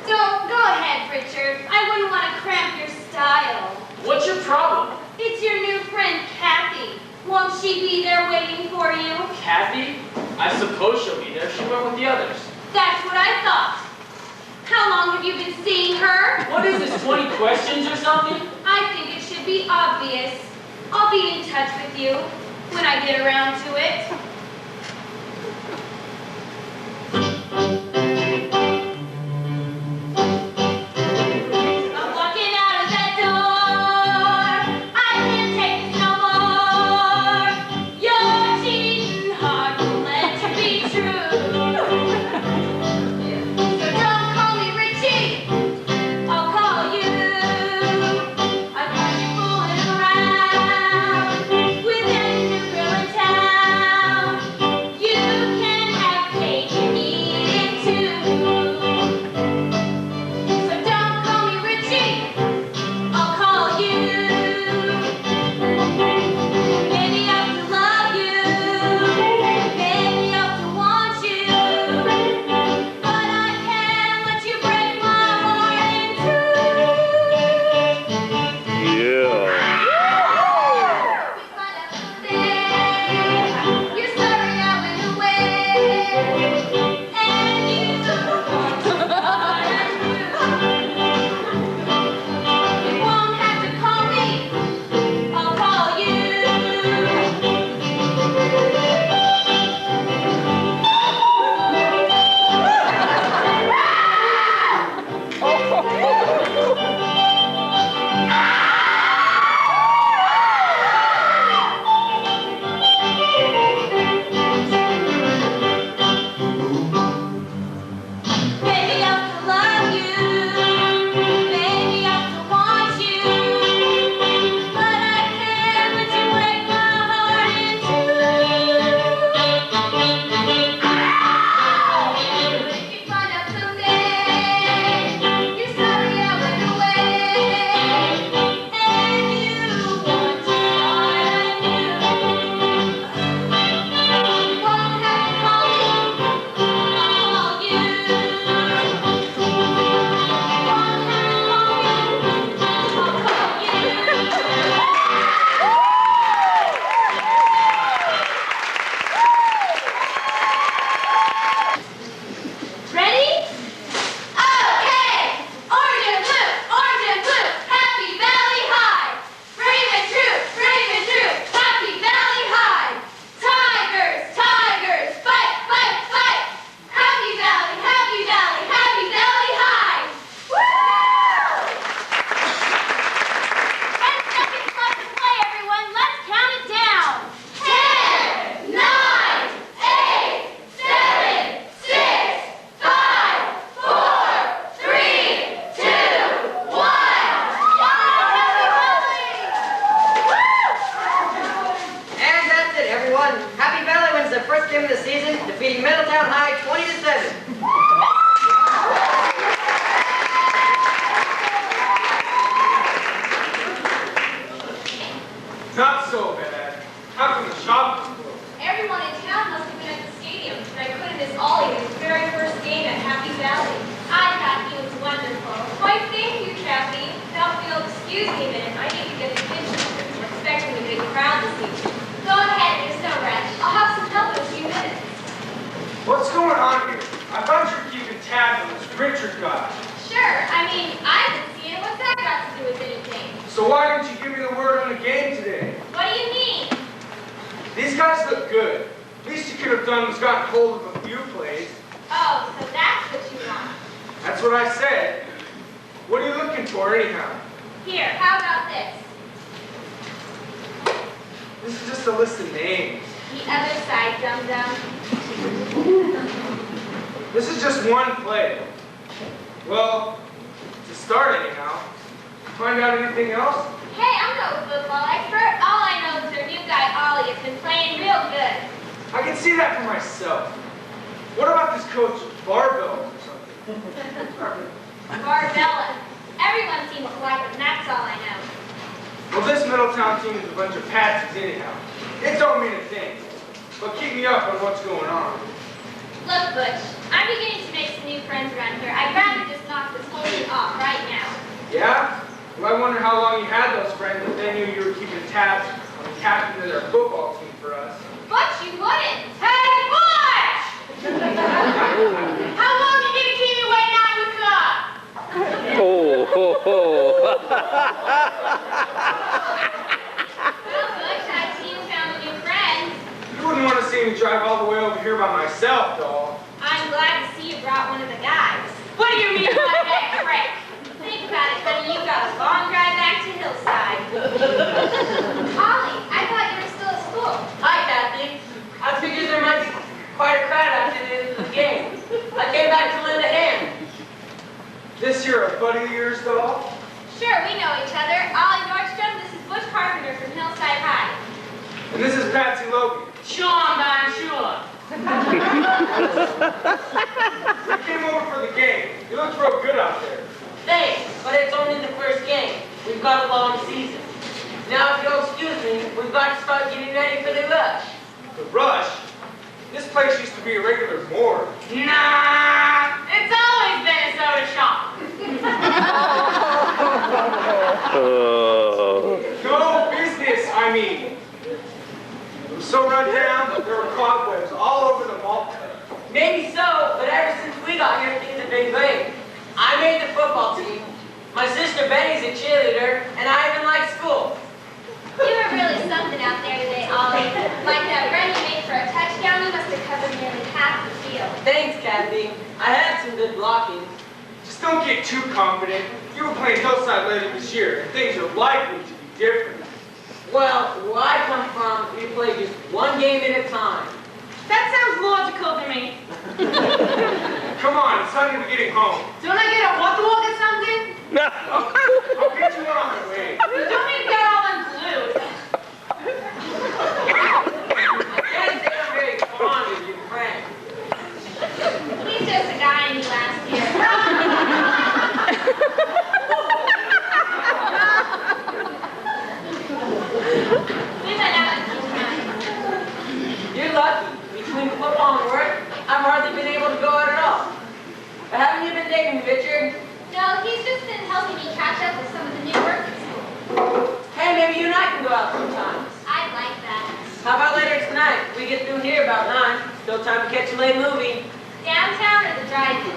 Don't go ahead, Richard. I wouldn't want to cramp your style.
What's your problem?
It's your new friend, Kathy. Won't she be there waiting for you?
Kathy? I suppose she'll be there. She went with the others.
That's what I thought. How long have you been seeing her?
What is this, 20 questions or something?
I think it should be obvious. I'll be in touch with you when I get around to it. I'm walking out of that door. I can't take this no more. You're cheating hard to let you be true. So don't call me Richie. I'll call you. I caught you fooling around with any new girl in town. You can have cake and eat it too. So don't call me Richie. I'll call you. Maybe I have to love you. Maybe I have to want you. But I can't let you break my heart in two. We find out someday you're sorry I went away, and you want to start anew. You won't have to call me, I'll call you. Maybe I have to love you, maybe I have to want you, but I can't let you break my heart in two. If you find out someday you're sorry I went away, and you want to start anew, you won't have to call me, I'll call you. Ready? Okay! Orange and blue, Happy Valley High! Brave and true, Happy Valley High! Tigers, fight, fight, fight! Happy Valley, Happy Valley High! Woo! And seconds left to play, everyone. Let's count it down. 10, 9, 8, 7, 6, 5, 4, 3, 2, 1.
And that's it, everyone. Happy Valley wins their first game of the season, defeating Middletown High 20-7.
Not so bad. How come the shop was closed?
Everyone in town must have been at the stadium, and I couldn't miss Ollie in his very first game at Happy Valley.
I thought he was wonderful.
Why, thank you, Kathy. Now, if you'll excuse me a minute, I need to get the kitchen. We're expecting a big crowd this evening.
Go ahead, there's no rush.
I'll have some help in a few minutes.
What's going on here? I thought you were keeping tabs on this Richard guy.
Sure, I mean, I didn't see it. What's that got to do with anything?
So why didn't you give me the word on the game today?
What do you mean?
These guys look good. Least you could have done was gotten hold of a few what I said. What are you looking for anyhow?
Here, how about this?
This is just a list of names.
The other side, dum-dum.
This is just one play. Well, to start anyhow. Find out anything else?
Hey, I'm no football expert. All I know is their new guy, Ollie, has been playing real good.
I can see that for myself. What about this coach, Barbell or something?
Barbella. Everyone seems to like him, that's all I know.
Well, this Middletown team is a bunch of patsies anyhow. It don't mean a thing. But keep me up on what's going on.
Look, Butch, I'm beginning to make some new friends around here. I'd rather just knock this whole thing off right now.
Yeah? Well, I wonder how long you had those friends if they knew you were keeping tabs on the captain of their football team for us.
Butch, you wouldn't. Hey, Butch! How long are you going to keep me waiting on the club?
Oh, ho, ho.
Well, Butch, I see you found a new friend.
You wouldn't want to see me drive all the way over here by myself, doll.
I'm glad to see you brought one of the guys. What do you mean by that, Frank? Think about it, honey. You got a long drive back to Hillside. Ollie, I thought you were still at school.
Hi, Kathy. I figured there might be quite a crowd after the end of the game. I came back to lend a hand.
This here a buddy of yours, doll?
Sure, we know each other. Ollie Nordstrom, this is Butch Carpenter from Hillside High.
And this is Patsy Logan.
Sure, man, sure.
We came over for the game. You look real good out there.
Thanks, but it's only the first game. We've got a long season. Now, if you'll excuse me, we've got to start getting ready for the rush.
The rush? This place used to be a regular morgue.
Nah, it's always been a soda shop.
No business, I mean. It was so run down that there were cobwebs all over the malt cut.
Maybe so, but ever since we got here, things have been great. I made the football team. My sister Betty's a cheerleader, and I even like school.
You were really something out there today, Ollie. Like that run you made for a touchdown, you must have covered nearly half the field.
Thanks, Kathy. I had some good blocking.
Just don't get too confident. You were playing Hillside later this year, and things are likely to be different.
Well, where I come from, we play just one game at a time.
That sounds logical to me.
Come on, it's time to be getting home.
Don't I get a what to look at something?
I'll get you on my way.
You don't need to get all unglued.
I can't say I'm very fond of your friend.
He's just a guy I knew last year. We went out a few times.
You're lucky. Between football and work, I've hardly been able to go out at all. But haven't you been dating Richard?
No, he's just been helping me catch up with some of the new work at school.
Hey, maybe you and I can go out sometimes.
I'd like that.
How about later tonight? We get through here about 9. Still time to catch a late movie.
Downtown or the drive-in?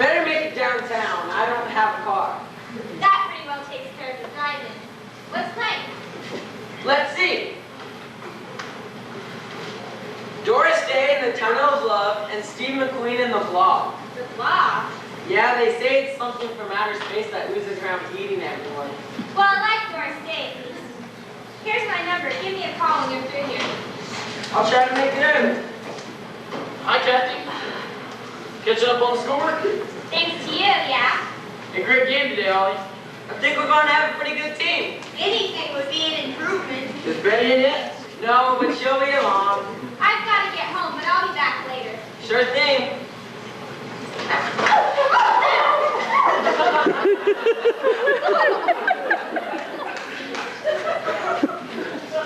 Better make it downtown. I don't have a car.
That pretty well takes care of the drive-in. What's playing?
Let's see. Doris Day in the Tunnel of Love and Steve McQueen in The Blob.
The Blob.
Yeah, they say it's something from outer space that oozes around eating everyone.
Well, I like Doris Day at least. Here's my number. Give me a call when you're through here.
I'll try to make it in.
Hi, Kathy. Catching up on the schoolwork?
Thanks to you, yeah.
A great game today, Ollie.
I think we're going to have a pretty good team.
Anything would be an improvement.
Is Betty in yet?
No, but she'll be along.
I've got to get home, but I'll be back later.
Sure thing.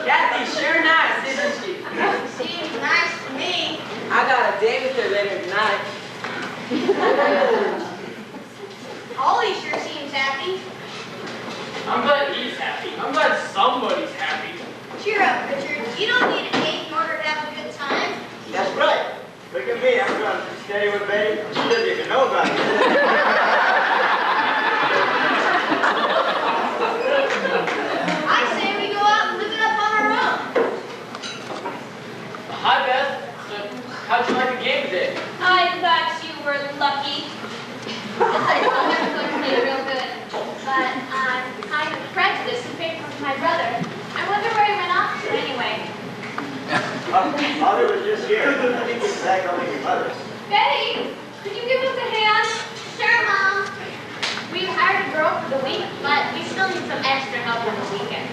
Kathy's sure nice, isn't she?
Seems nice to me.
I got a date with her later tonight.
Ollie sure seems happy.
I'm glad he's happy. I'm glad somebody's happy.
Cheer up, Richard. You don't need a date in order to have a good time.
That's right. Look at me. I'm going to steady with Betty. She doesn't even know about it.
I say we go out and live it up on our own.
Hi, Beth. So, how'd you like the game today?
I thought you were lucky. Never could play real good, but I'm kind of prejudiced in favor of my brother. I wonder where he went off to anyway.
Mother was just here. I think it's back on your mother's.
Betty, could you give us a hand?
Sure, Mom. We've hired a girl for the week, but we still need some extra help on the weekend.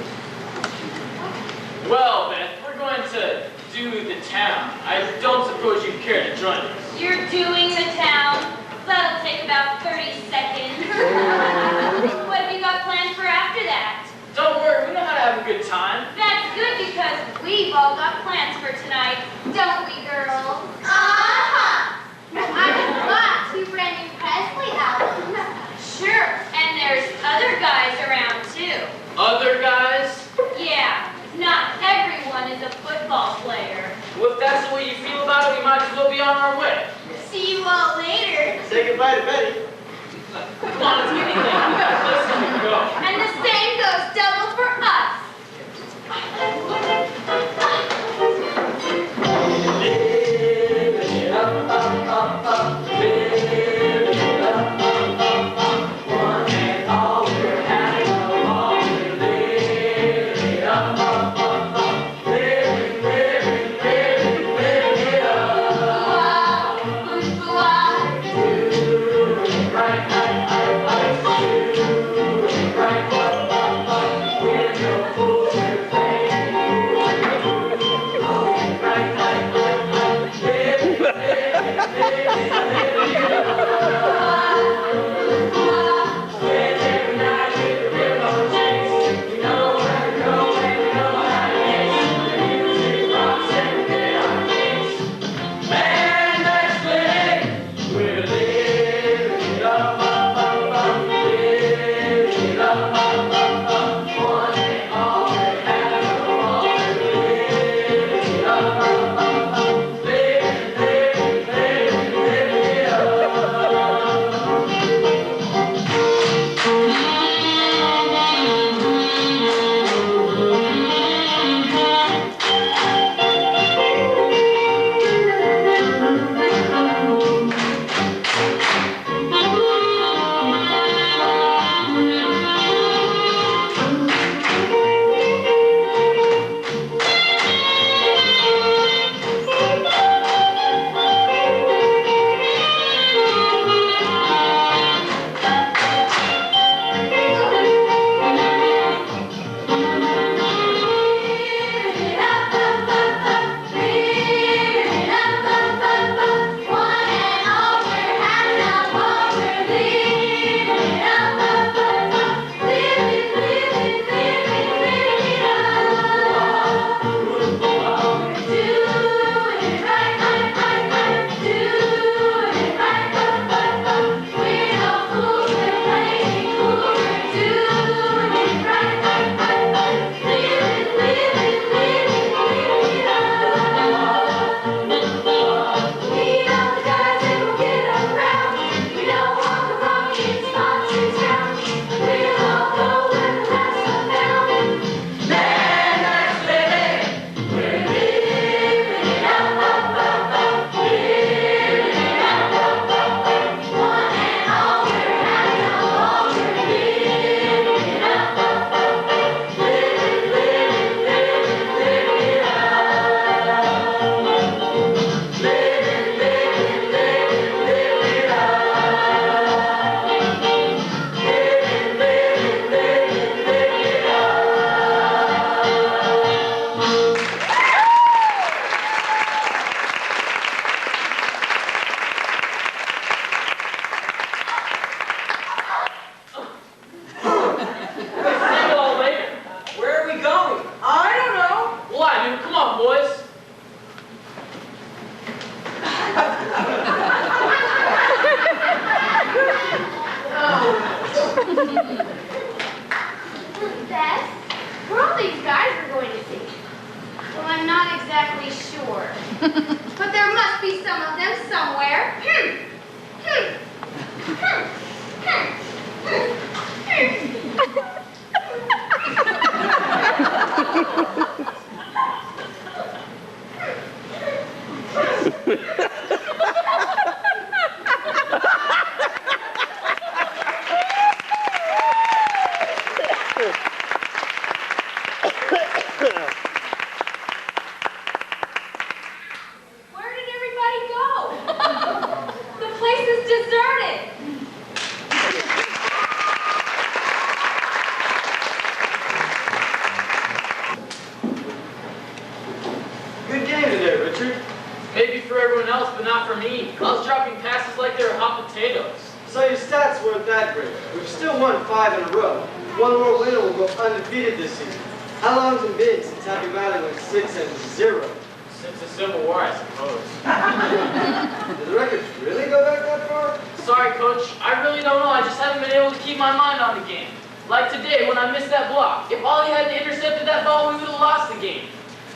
Well, Beth, we're going to do the town. I don't suppose you'd care to join us.
You're doing the town. That'll take about 30 seconds. What have you got planned for after that?
Don't worry, we know how to have a good time.
That's good because we've all got plans for tonight, don't we, girls?
Uh-huh. I bought 2 brand new Presley albums.
Sure, and there's other guys around too.
Other guys?
Yeah, not everyone is a football player.
Well, if that's the way you feel about it, we might as well be on our way.
See you all later.
Say goodbye to Betty.
Come on, let's get in there. We got a place to go.
And the same goes double for us.
me. I was dropping passes like they were hot potatoes.
So your stats weren't that great. We've still won 5 in a row. One more winner will go undefeated this season. How long has it been since Happy Valley went 6-0?
Since the Civil War, I suppose.
Did the records really go back that far?
Sorry, Coach. I really don't know. I just haven't been able to keep my mind on the game. Like today, when I missed that block. If Ollie hadn't intercepted that ball, we would have lost the game.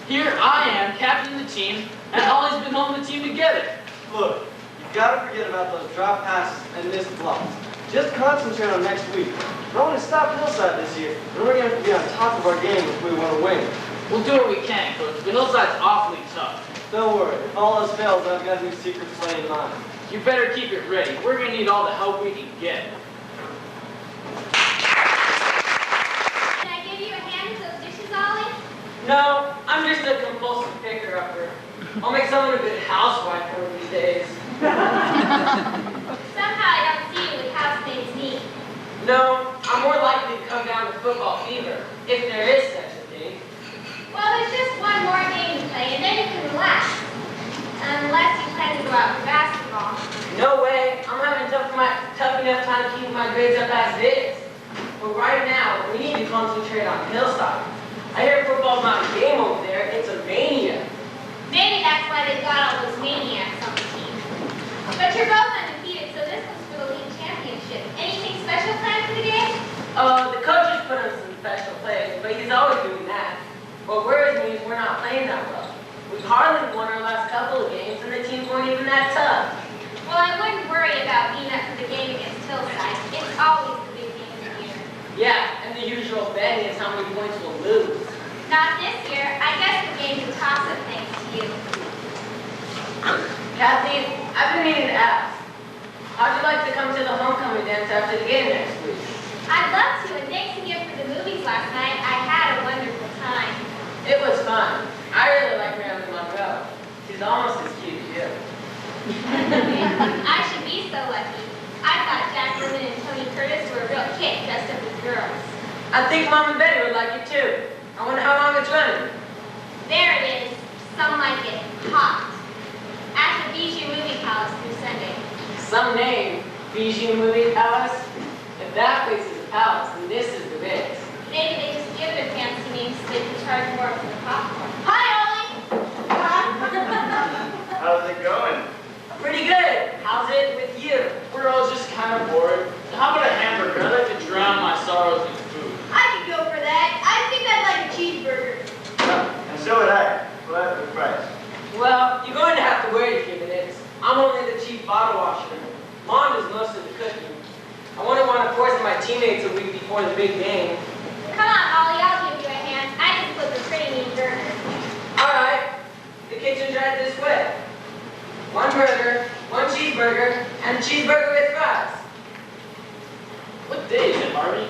Here I am, captain of the team, and Ollie's been holding the team together.
Look, you've got to forget about those drop passes and missed blocks. Just concentrate on next week. We're going to stop Hillside this year, and we're going to have to be on top of our game if we want to win.
We'll do what we can, Coach, but Hillside's awfully tough.
Don't worry, if all else fails, I've got a new secret play in mind.
You better keep it ready. We're going to need all the help we can get.
Can I give you a hand with those dishes, Ollie?
No, I'm just a compulsive picker-upper. I'll make someone a good housewife one of these days.
Somehow I don't see you with housemaid's knee.
No, I'm more likely to come down with football fever, if there is such a thing.
Well, there's just one more game to play, and then you can relax. Unless you plan to go out for basketball.
No way, I'm having tough enough time keeping my grades up as it is. But right now, we need to concentrate on Hillside. I hear football's not a game over there, it's a mania.
Maybe that's why they've got all those maniacs on the team. But you're both undefeated, so this one's for the league championship. Anything special planned for the game?
The coach has put on some special plays, but he's always doing that. What worries me is we're not playing that well. We've hardly won our last couple of games, and the teams weren't even that tough.
Well, I wouldn't worry about being up for the game against Hillside. It's always the big game of the year.
Yeah, and the usual betting is how many points we'll lose.
Not this year. I guess the game's a toss-up thanks to you.
Kathy, I've been meaning to ask. How'd you like to come to the homecoming dance after the game next week?
I'd love to, and thanks again for the movies last night. I had a wonderful time.
It was fun. I really like Marilyn Monroe. She's almost as cute as you.
I should be so lucky. I thought Jack Lemmon and Tony Curtis were a real kick dressed up as girls.
I think Mom and Betty would like it too. I wonder how long it's running.
There it is. Some like it hot. At the Bijou Movie Palace through Sunday.
Some name, Bijou Movie Palace. If that place is a palace, then this is the biz.
Maybe they just give it a fancy name so they can charge more for the popcorn. Hi, Ollie!
How's it going?
Pretty good. How's it with you?
We're all just kind of bored. How about a hamburger? I'd like to drown my sorrows in food.
I could go for that. I think I'd like a cheeseburger.
And so would I. What the price?
Well, you're going to have to wait a few minutes. I'm only the chief bottle washer. Mom does most of the cooking. I wouldn't want to force my teammates a week before the big game.
Come on, Ollie, I'll give you a hand. I can flip a pretty mean burger.
All right, the kitchen's right this way. One burger, one cheeseburger, and a cheeseburger with fries.
What day is it, Harvey?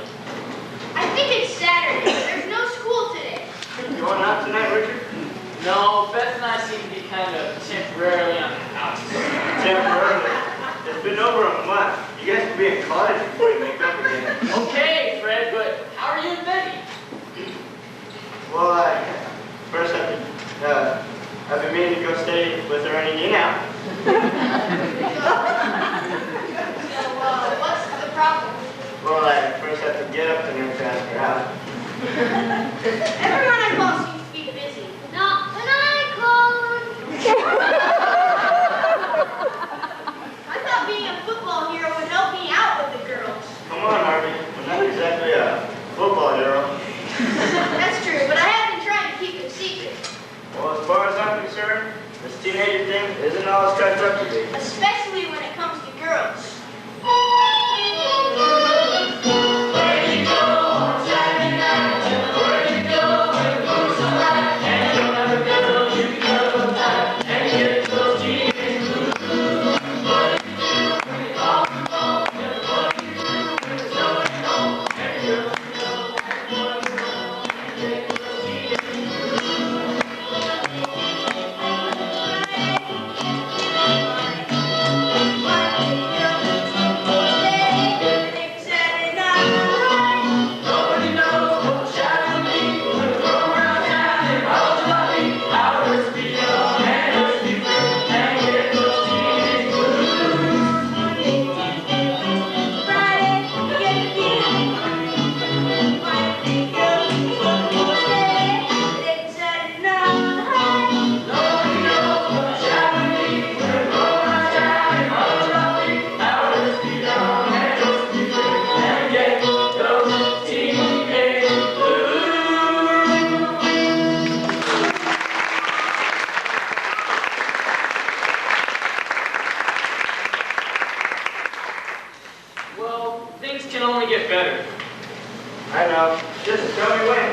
I think it's Saturday. There's no school today.
Going out tonight, Richard?
No, Beth and I seem to be kind of temporarily on the house.
Temporarily. It's been over a month. You guys will be in college before you make up again.
Okay, Fred, but how are you and Betty?
Well, first I've been meaning to go stay with her any day now.
So, what's the problem?
Well, I first have to get up to her and transfer out.
Everyone I call seems to be busy.
Not when I call.
I thought being a football hero would help me out with the girls.
Come on, Harvey. I'm not exactly a football hero.
That's true, but I have been trying to keep it secret.
Well, as far as I'm concerned, this teenager thing isn't all it's cracked up to be.
A
things can only get better.
I know. Just tell me when.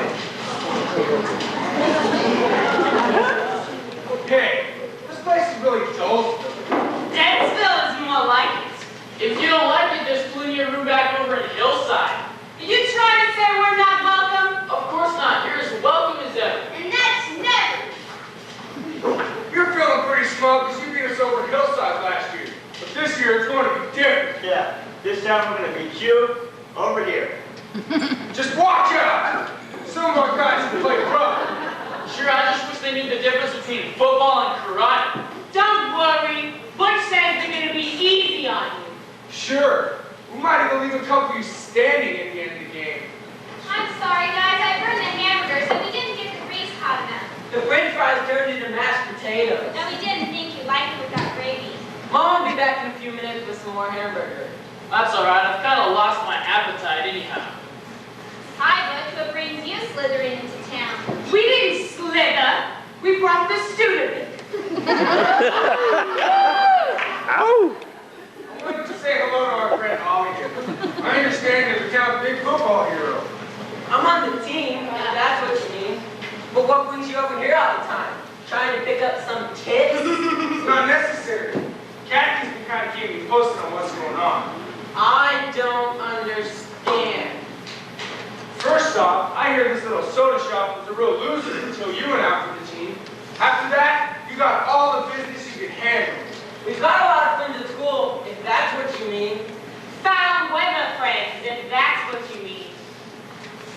Hey, this place is really dull.
Dennisville is more like it.
If you don't like it, there's plenty of room back over in Hillside.
Are you trying to say we're not welcome?
Of course not. You're as welcome as ever.
And that's never.
You're feeling pretty smug because you beat us over Hillside last year. But this year it's going to be different.
Yeah, this time we're going to beat you over here.
Just watch out! Some of our guys can play rough.
Sure, I just wish they knew the difference between football and karate.
Don't worry. Butch says they're going to be easy on you.
Sure, we might even leave a couple of you standing at the end of the game.
I'm sorry, guys. I burned the hamburgers and we didn't get the grease hot enough.
The french fries turned into mashed potatoes.
And we didn't think you liked it without gravy.
Mom will be back in a few minutes with some more hamburger.
That's alright. I've kind of lost my appetite anyhow.
Hi, Butch. What brings you slithering into town?
We didn't slither. We brought the student.
Ow!
I wanted to say hello to our friend Ollie here. I understand you're the town's big football hero.
I'm on the team, if that's what you mean. But what brings you over here all the time? Trying to pick up some tips?
It's not necessary. Kathy's been kind of keeping me posted on what's going on.
I don't understand.
First off, I hear this little soda shop was a real loser until you went out for the team. After that, you got all the business you could handle.
We've got a lot of friends at school, if that's what you mean. Found weather friends, if that's what you mean.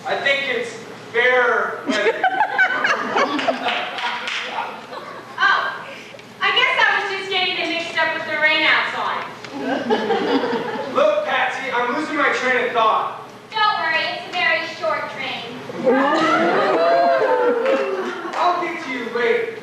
I think it's fair weather.
Oh, I guess I was just getting it mixed up with the rain outside.
Look, Patsy, I'm losing my train of thought.
Don't worry, it's a very short train.
I'll get to you later.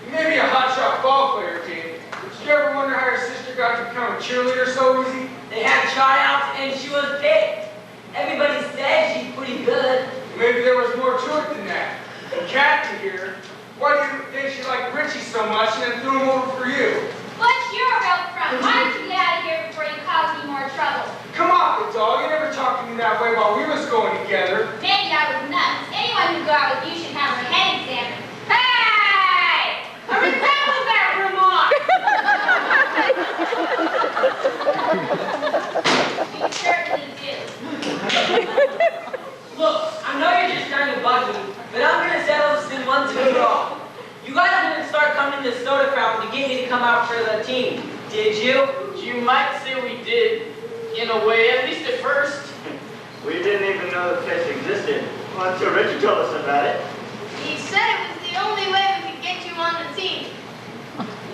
You may be a hotshot ball player, Jane. Did you ever wonder how your sister got to become a cheerleader so easy?
They had tryouts and she was picked. Everybody said she's pretty good.
Maybe there was more to it than that. And Kathy here, why do you think she liked Richie so much and then threw him over for you?
Butch, you're a real front. Why don't you get out of here before you cause me more trouble?
Come off it, dog. You never talked to me that way while we was going together.
Maybe I was nuts. Anyone who go out with you should have their head examined. Hey! I resemble that remark! You certainly do.
Look, I know you're just trying to bug me, but I'm gonna settle this in once and for all. You guys didn't start coming to the soda fountain to get me to come out for the team, did you?
You might say we did, in a way, at least at first.
We didn't even know the place existed until Richie told us about it.
He said it was the only way we could get you on the team.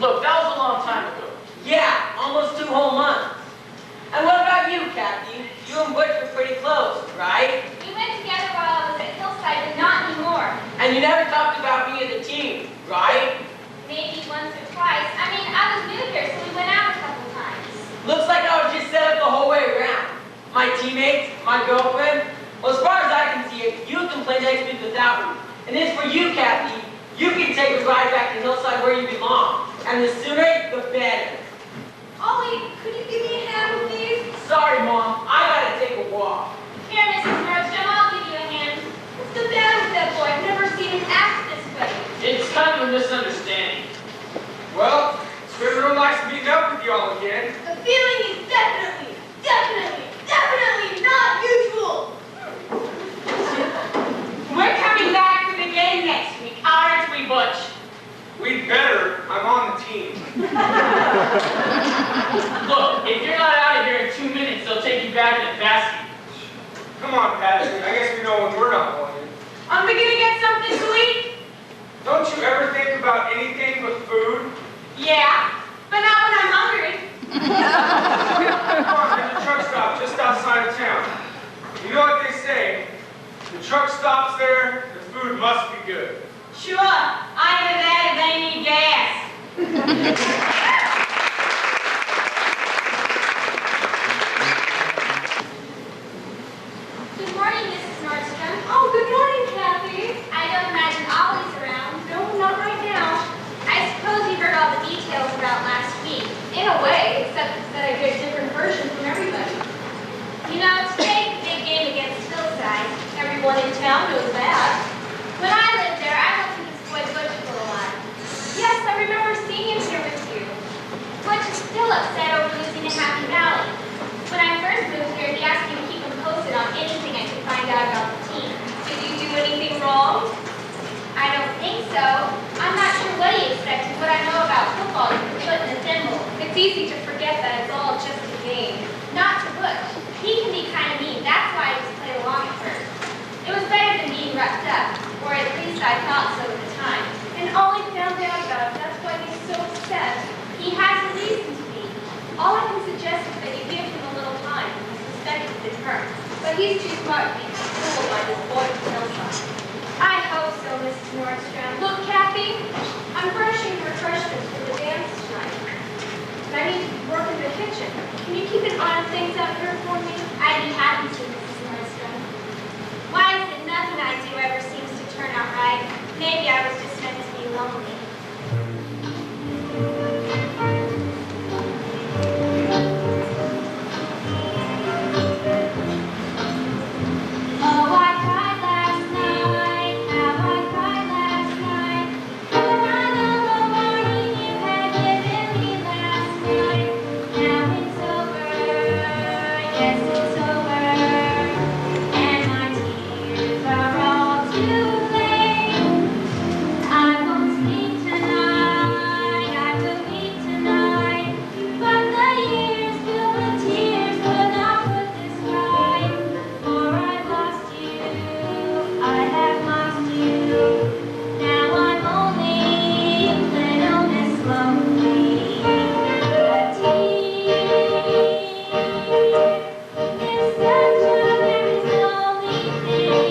Look, that was a long time ago.
Yeah, almost 2 whole months. And what about you, Kathy? You and Butch were pretty close, right?
We went together while I was at Hillside, but not anymore.
And you never talked about being the team, right?
Maybe once or twice. I mean, I was new here, so we went out a couple times.
Looks like I was just set up the whole way around. My teammates, my girlfriend. Well, as far as I can see it, you can play next week without me. And as for you, Kathy, you can take a ride back to Hillside where you belong. And the sooner, the better.
Ollie, could you give me a hand with these?
Sorry, Mom. I gotta take a walk.
Here, Mrs. Nordstrom, I'll give you a hand. What's the matter with that boy? I've never seen him act this way.
It's kind of a misunderstanding.
Well, it's been real nice meeting up with y'all again.
The feeling is definitely not usual.
We're coming back for the game next week, aren't we, Butch?
We'd better. I'm on the team.
Look, if you're not out of here in 2 minutes, they'll take you back in a basket.
Come on, Patsy. I guess we know when we're not wanted.
Are we gonna get something to eat?
Don't you ever think about anything but food?
Yeah, but not when I'm hungry.
Come on, there's a truck stop just outside of town. You know what they say? The truck stops there, the food must be good.
Sure, I do that if they need gas.
Good morning, Mrs. Nordstrom.
Oh, good morning, Kathy.
I don't imagine Ollie's around.
No, not right now.
I suppose you heard all the details about last week.
In a way, except that I get a different version from everybody.
You know, to easy to forget that it's all just a game. Not to Butch. He can be kind of mean. That's why I just played along at first. It was better than being roughed up, or at least I thought so at the time. And Ollie found out about it. That's why he's so upset. He has a reason to be. All I can suggest is that you give him a little time. I suspect it's his turn. But he's too smart to be fooled by this boy from Hillside. I hope so, Mrs. Nordstrom. Look, Kathy, I'm furnishing refreshments for the dance tonight. But I need to work in the kitchen. Can you keep an eye on things out here for me? I'd be happy to, Mrs. Nordstrom. Why is it nothing I do ever seems to turn out right? Maybe I was just meant to be lonely. Oh, I cried last night, how I cried last night, for I know the warning you had given me last night. Now it's over, yes it's over, and my tears are all too late. I won't sleep tonight, I will weep tonight, but the years filled with tears could not put this right. For I've lost you, I have lost you. Now I'm only a little Miss Lonely. A tear is such a very lonely thing,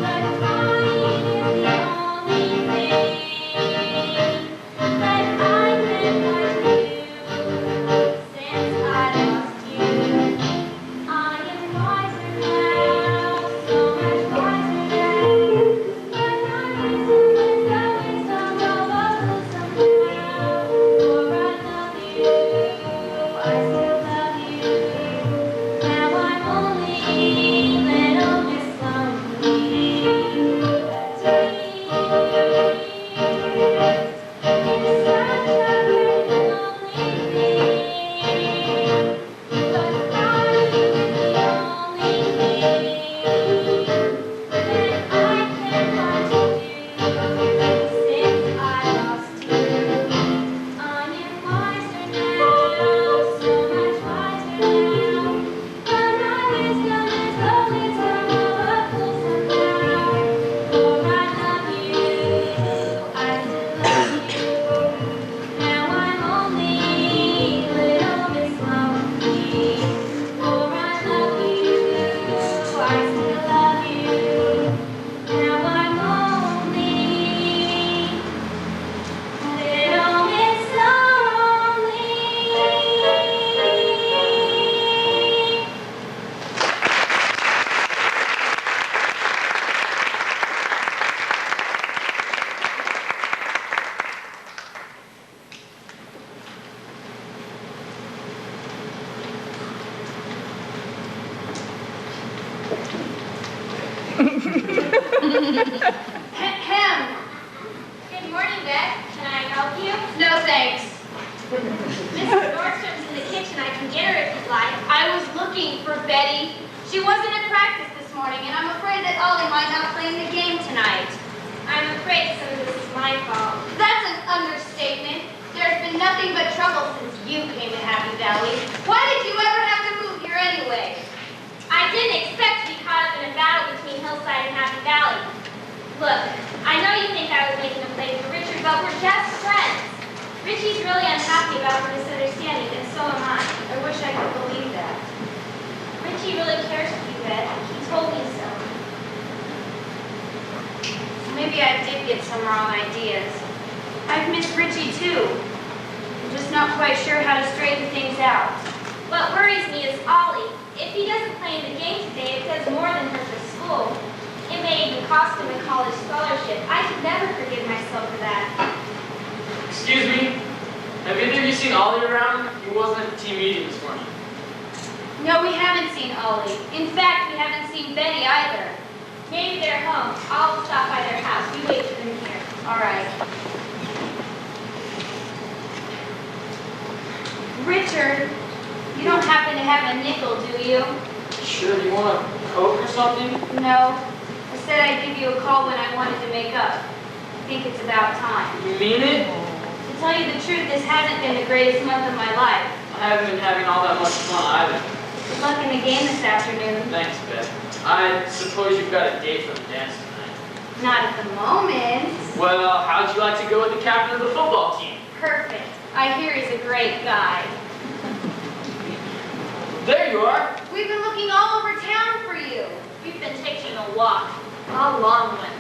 but crying is the only thing that I can do since I lost you. I am wiser now, so much wiser now. But my wisdom is the wisdom of a fool somehow. For I love you, I still love you. Now I'm only little Miss Lonely. A tear is such a very lonely thing. But crying is the only thing that I can find to do since I lost you. I am wiser now, so much wiser now. But my wisdom is the wisdom of a fool somehow. For I love you, I still love you. Now I'm only little Miss Lonely. For I love you, I still love you. Now I'm only little Miss Lonely. Ahem. Good morning, Beth. Can I help you? No, thanks. Mrs. Nordstrom's in the kitchen. I can get her if you'd like. I was looking for Betty. She wasn't at practice this morning, and I'm afraid that Ollie might not play in the game tonight. I'm afraid some of this is my fault. That's an understatement. There's been nothing but trouble since you came to Happy Valley. Why did you ever have to move here anyway? I didn't expect to be caught up in a battle between Hillside and Happy Valley. Look, I know you think I was making a play for Richard, but we're just friends. Richie's really unhappy about the misunderstanding, and so am I. I wish I could believe that. Richie really cares for you, Beth. He told me so. Maybe I did get some wrong ideas. I've missed Richie too. I'm just not quite sure how to straighten things out. What worries me is Ollie. If he doesn't play in the game today, it does more than hurt the school. It may even cost him a college scholarship. I could never forgive myself for that.
Excuse me? Have either of you seen Ollie around? He wasn't at the team meeting this morning.
No, we haven't seen Ollie. In fact, we haven't seen Betty either. Maybe they're home. I'll stop by their house. You wait for them here. All right. Richard, you don't happen to have a nickel, do you?
Sure, you want a Coke or something?
No. I said I'd give you a call when I wanted to make up. I think it's about time.
You mean it?
It's tell you the truth, this hasn't been the greatest month of my life.
I haven't been having all that much fun either.
Good luck in the game this afternoon.
Thanks, Beth. I suppose you've got a date for the dance tonight.
Not at the moment.
Well, how'd you like to go with the captain of the football team?
Perfect. I hear he's a great guy.
There you are.
We've been looking all over town for you. We've been taking a walk. A long one.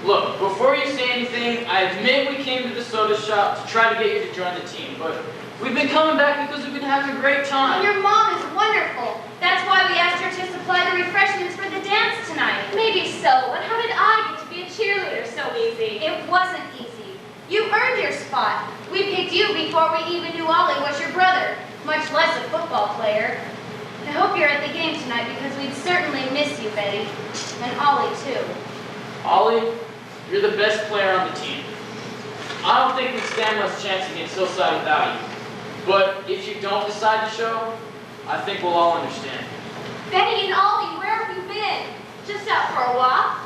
Look, before you say anything, I admit we came to the soda shop to try to get you to join the team, but we've been coming back because we've been having a great time.
Your mom is wonderful. That's why we asked her to supply the refreshments for the dance tonight. Maybe so, but how did I get to be a cheerleader so easy? It wasn't easy. You earned your spot. We picked you before we even knew Ollie was your brother, much less a football player. I hope you're at the game tonight because we'd certainly miss you, Betty. And Ollie, too.
Ollie, you're the best player on the team. I don't think we'd stand much chance against Hillside without you. But if you don't decide to show, I think we'll all understand.
Betty and Ollie, where have you been? Just out for a walk?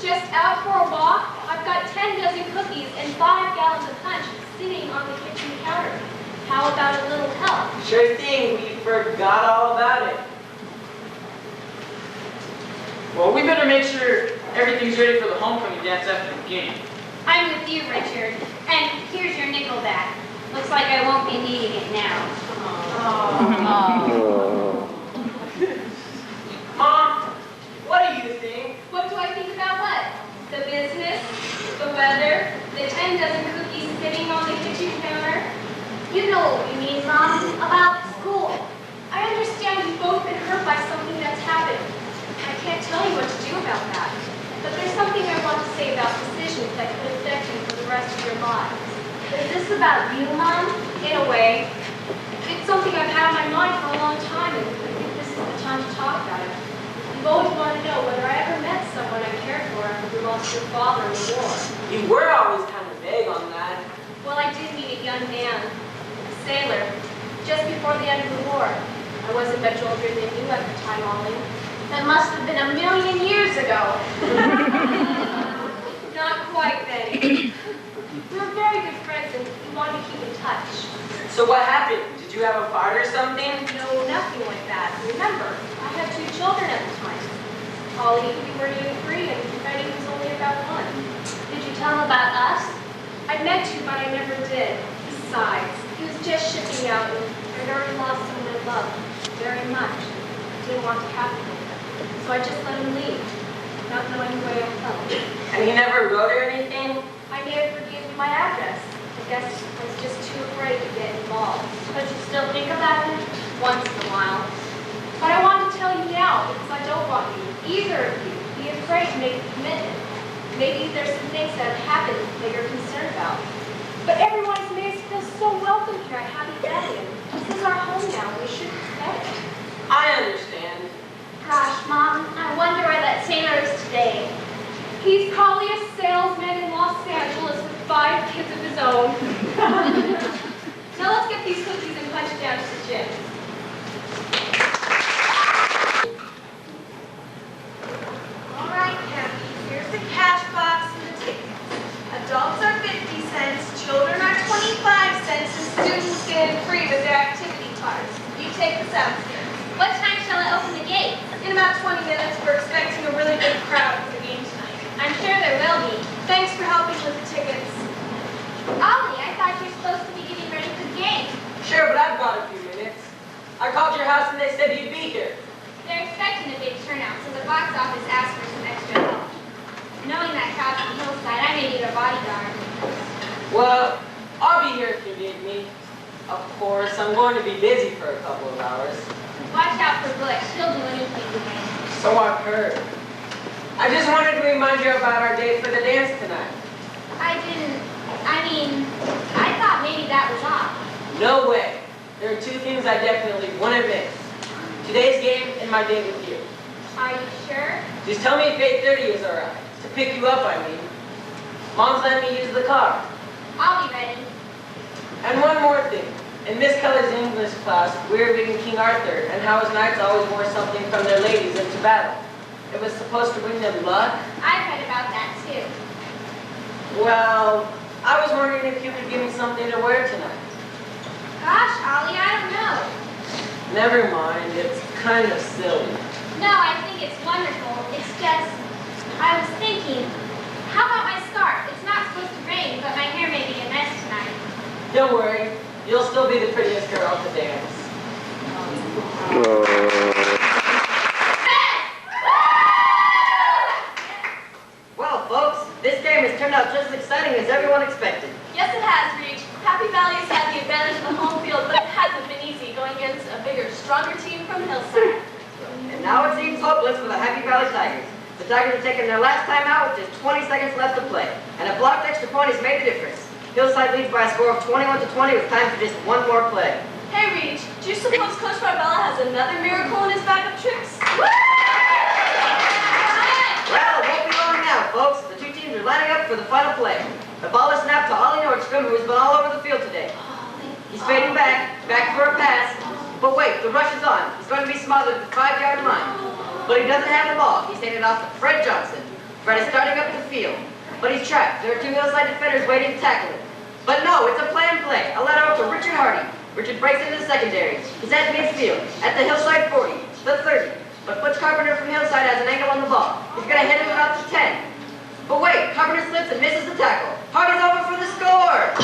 Just out for a walk? I've got 10 dozen cookies and 5 gallons of punch sitting on the kitchen counter. How about a little help?
Sure thing, we forgot all about it.
Well, we better make sure everything's ready for the homecoming dance after the game.
I'm with you, Richard. And here's your nickel back. Looks like I won't be needing it now.
Mom, what do you think?
What do I think about what? The business, the weather, the 10 dozen cookies sitting on the kitchen counter? You know what we mean, Mom, about school. I understand you've both been hurt by something that's happened. I can't tell you what to do about that. But there's something I want to say about decisions that could affect you for the rest of your lives. Is this about you, Mom? In a way. It's something I've had on my mind for a long time, and I think this is the time to talk about it. You've always wanted to know whether I ever met someone I cared for after you lost your father in the war.
You were always kind of vague on that.
Well, I did meet a young man, a sailor, just before the end of the war. I wasn't much older than you at the time, Ollie. That must have been a million years ago. Not quite, Betty. We were very good friends and we wanted to keep in touch.
So what happened? Did you have a fight or something?
No, nothing like that. Remember, I had 2 children at the time. Ollie, you were nearly 3 and Betty was only about 1. Did you tell him about us? I meant to, but I never did. Besides, he was just shipping out and I'd already lost someone I loved very much. I didn't want to happen to him. So I just let him leave, not knowing the way I felt.
And he never wrote or anything?
I made her give me my address. I guess I was just too afraid to get involved. But you still think about him? Once in a while. But I want to tell you now, because I don't want you, either of you, to be afraid to make a commitment. Maybe there's some things that have happened that you're concerned about. But everyone's made us feel so welcome here at Happy Valley. And this is our home now, and we shouldn't forget it.
I understand.
Gosh, Mom, I wonder where that sailor is today. He's probably a salesman in Los Angeles with 5 kids of his own. Now let's get these cookies and punch down to the gym.
All right, Kathy, here's the cash box and the tickets. Adults are 50 cents, children are 25 cents, and students get in free with their activity cards. You take this out here.
What time shall I open the gate?
In about 20 minutes, we're expecting a really big crowd for the game tonight.
I'm sure there will be.
Thanks for helping with the tickets.
Ollie, I thought you were supposed to be getting ready for the game.
Sure, but I've got a few minutes. I called your house and they said you'd be here.
They're expecting a big turnout, so the box office asked for some extra help. Knowing that crowd from Hillside, I may need a bodyguard.
Well, I'll be here if you need me. Of course, I'm going to be busy for a couple of hours.
Watch out for Butch. He'll do anything to win.
So I've heard. I just wanted to remind you about our date for the dance tonight.
I thought maybe that was off.
No way. There are 2 things I definitely wouldn't miss. Today's game and my date with you.
Are you sure?
Just tell me if 8:30 is alright. To pick you up, I mean. Mom's letting me use the car.
I'll be ready.
And one more thing. In Miss Keller's English class, we were reading King Arthur and how his knights always wore something from their ladies into battle. It was supposed to bring them luck.
I've read about that too.
Well, I was wondering if you could give me something to wear tonight.
Gosh, Ollie, I don't know.
Never mind, it's kind of silly.
No, I think it's wonderful. It's just, I was thinking, how about my scarf? It's not supposed to rain, but my hair may be a mess tonight.
Don't worry, you'll still be the prettiest girl at the dance.
Well, folks, this game has turned out just as exciting as everyone expected.
Yes, it has, Reach. Happy Valley has had the advantage of the home field, but it hasn't been easy going against a bigger, stronger team from Hillside.
And now it seems hopeless for the Happy Valley Tigers. The Tigers are taking their last time out with just 20 seconds left to play, and a blocked extra point has made the difference. Hillside leads by a score of 21-20 with time for just one more play.
Hey, Reach, do you suppose Coach Barbella has another miracle in his bag of tricks?
Well, it won't be long now, folks. The two teams are lining up for the final play. The ball is snapped to Ollie Nordstrom, who has been all over the field today. He's fading back for a pass. But wait, the rush is on. He's going to be smothered at the 5-yard line. But he doesn't have the ball. He's handed off to Fred Johnson. Fred is starting up the field. But he's trapped. There are two Hillside defenders waiting to tackle him. But no, it's a planned play. A let out to Richard Hardy. Richard breaks into the secondary. He's at midfield, at the Hillside 40, the 30. But Butch Carpenter from Hillside has an angle on the ball. He's going to hit him about the 10. But wait, Carpenter slips and misses the tackle. Hardy's over for the score!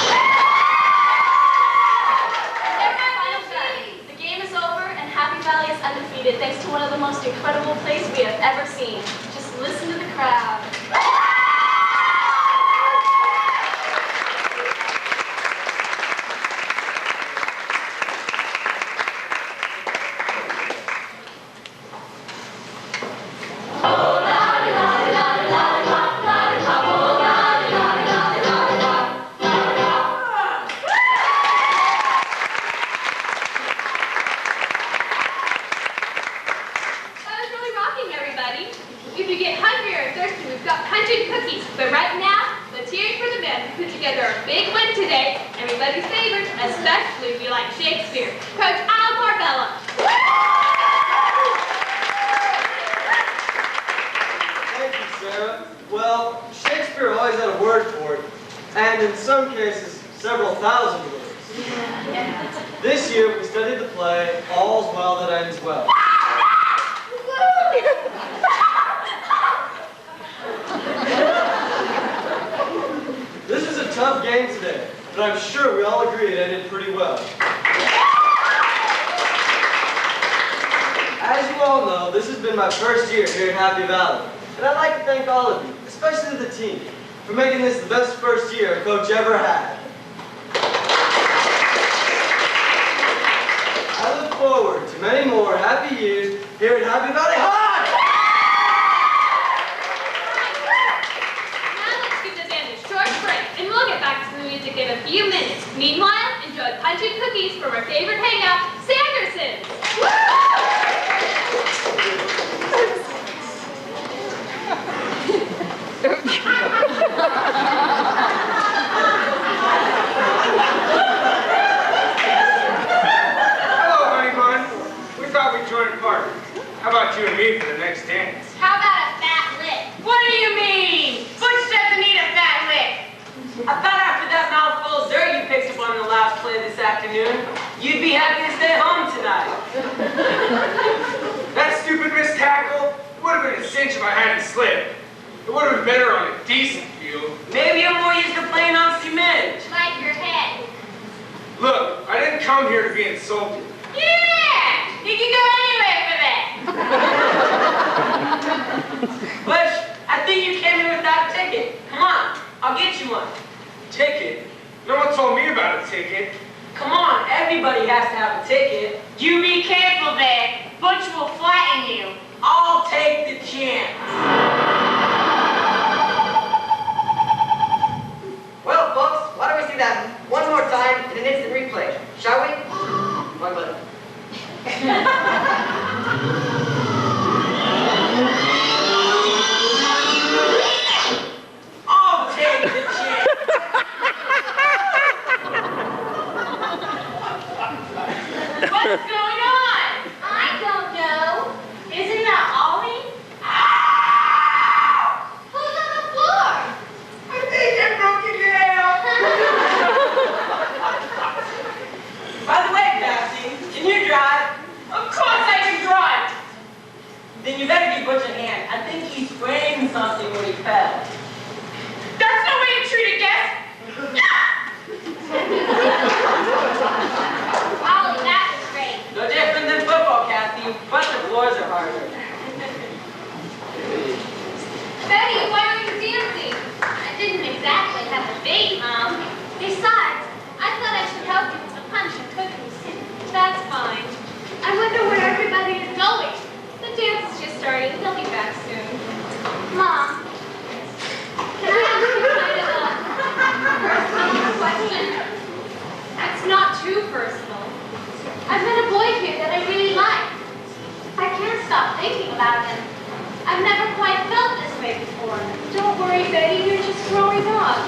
The game is over, and Happy Valley is undefeated thanks to one of the most incredible plays we have ever seen. Just listen to the crowd.
This year, we studied the play, All's Well That Ends Well. This is a tough game today, but I'm sure we all agree it ended pretty well. As you all know, this has been my first year here in Happy Valley, and I'd like to thank all of you, especially the team, for making this the best first year a coach ever had. I look forward to many more happy years here at Happy Valley High!
Now let's give the band a short break, and we'll get back to the music in a few minutes. Meanwhile, enjoy punch and cookies from our favorite hangout, Sanderson's.
How about you and me for the next dance?
How about a fat lick?
What do you mean? Butch doesn't need a fat lick. I thought after that mouthful of dessert you picked up on the last play this afternoon, you'd be happy to stay home tonight.
That stupid missed tackle, it would have been a cinch if I hadn't slipped. It would have been better on a decent field.
Maybe you're more used to playing on cement.
Like your head.
Look, I didn't come here to be insulted.
Yeah! You can go anywhere for that.
Butch, I think you came in without a ticket. Come on, I'll get you one.
Ticket? No one told me about a ticket.
Come on, everybody has to have a ticket.
You be careful there. Butch will flatten you.
I'll take the chance.
Well, folks, why don't we see that one more time in an instant replay, shall we? One button.
I'll take the chance.
What's going on?
I don't know.
Isn't that Ollie? Who's on the floor?
I think I broke your nail.
hard. Betty, why are you dancing?
I didn't exactly have a date, Mom. Besides, I thought I should help you with the punch and cookies.
That's fine. I wonder where everybody is going. The dance is just starting. They'll be back soon.
Mom,
Can I ask you kind of a personal question? It's not too personal. I've met a boy here that I really like.
I can't stop thinking about him. I've never quite felt this way before.
Don't worry, Betty. You're just growing up.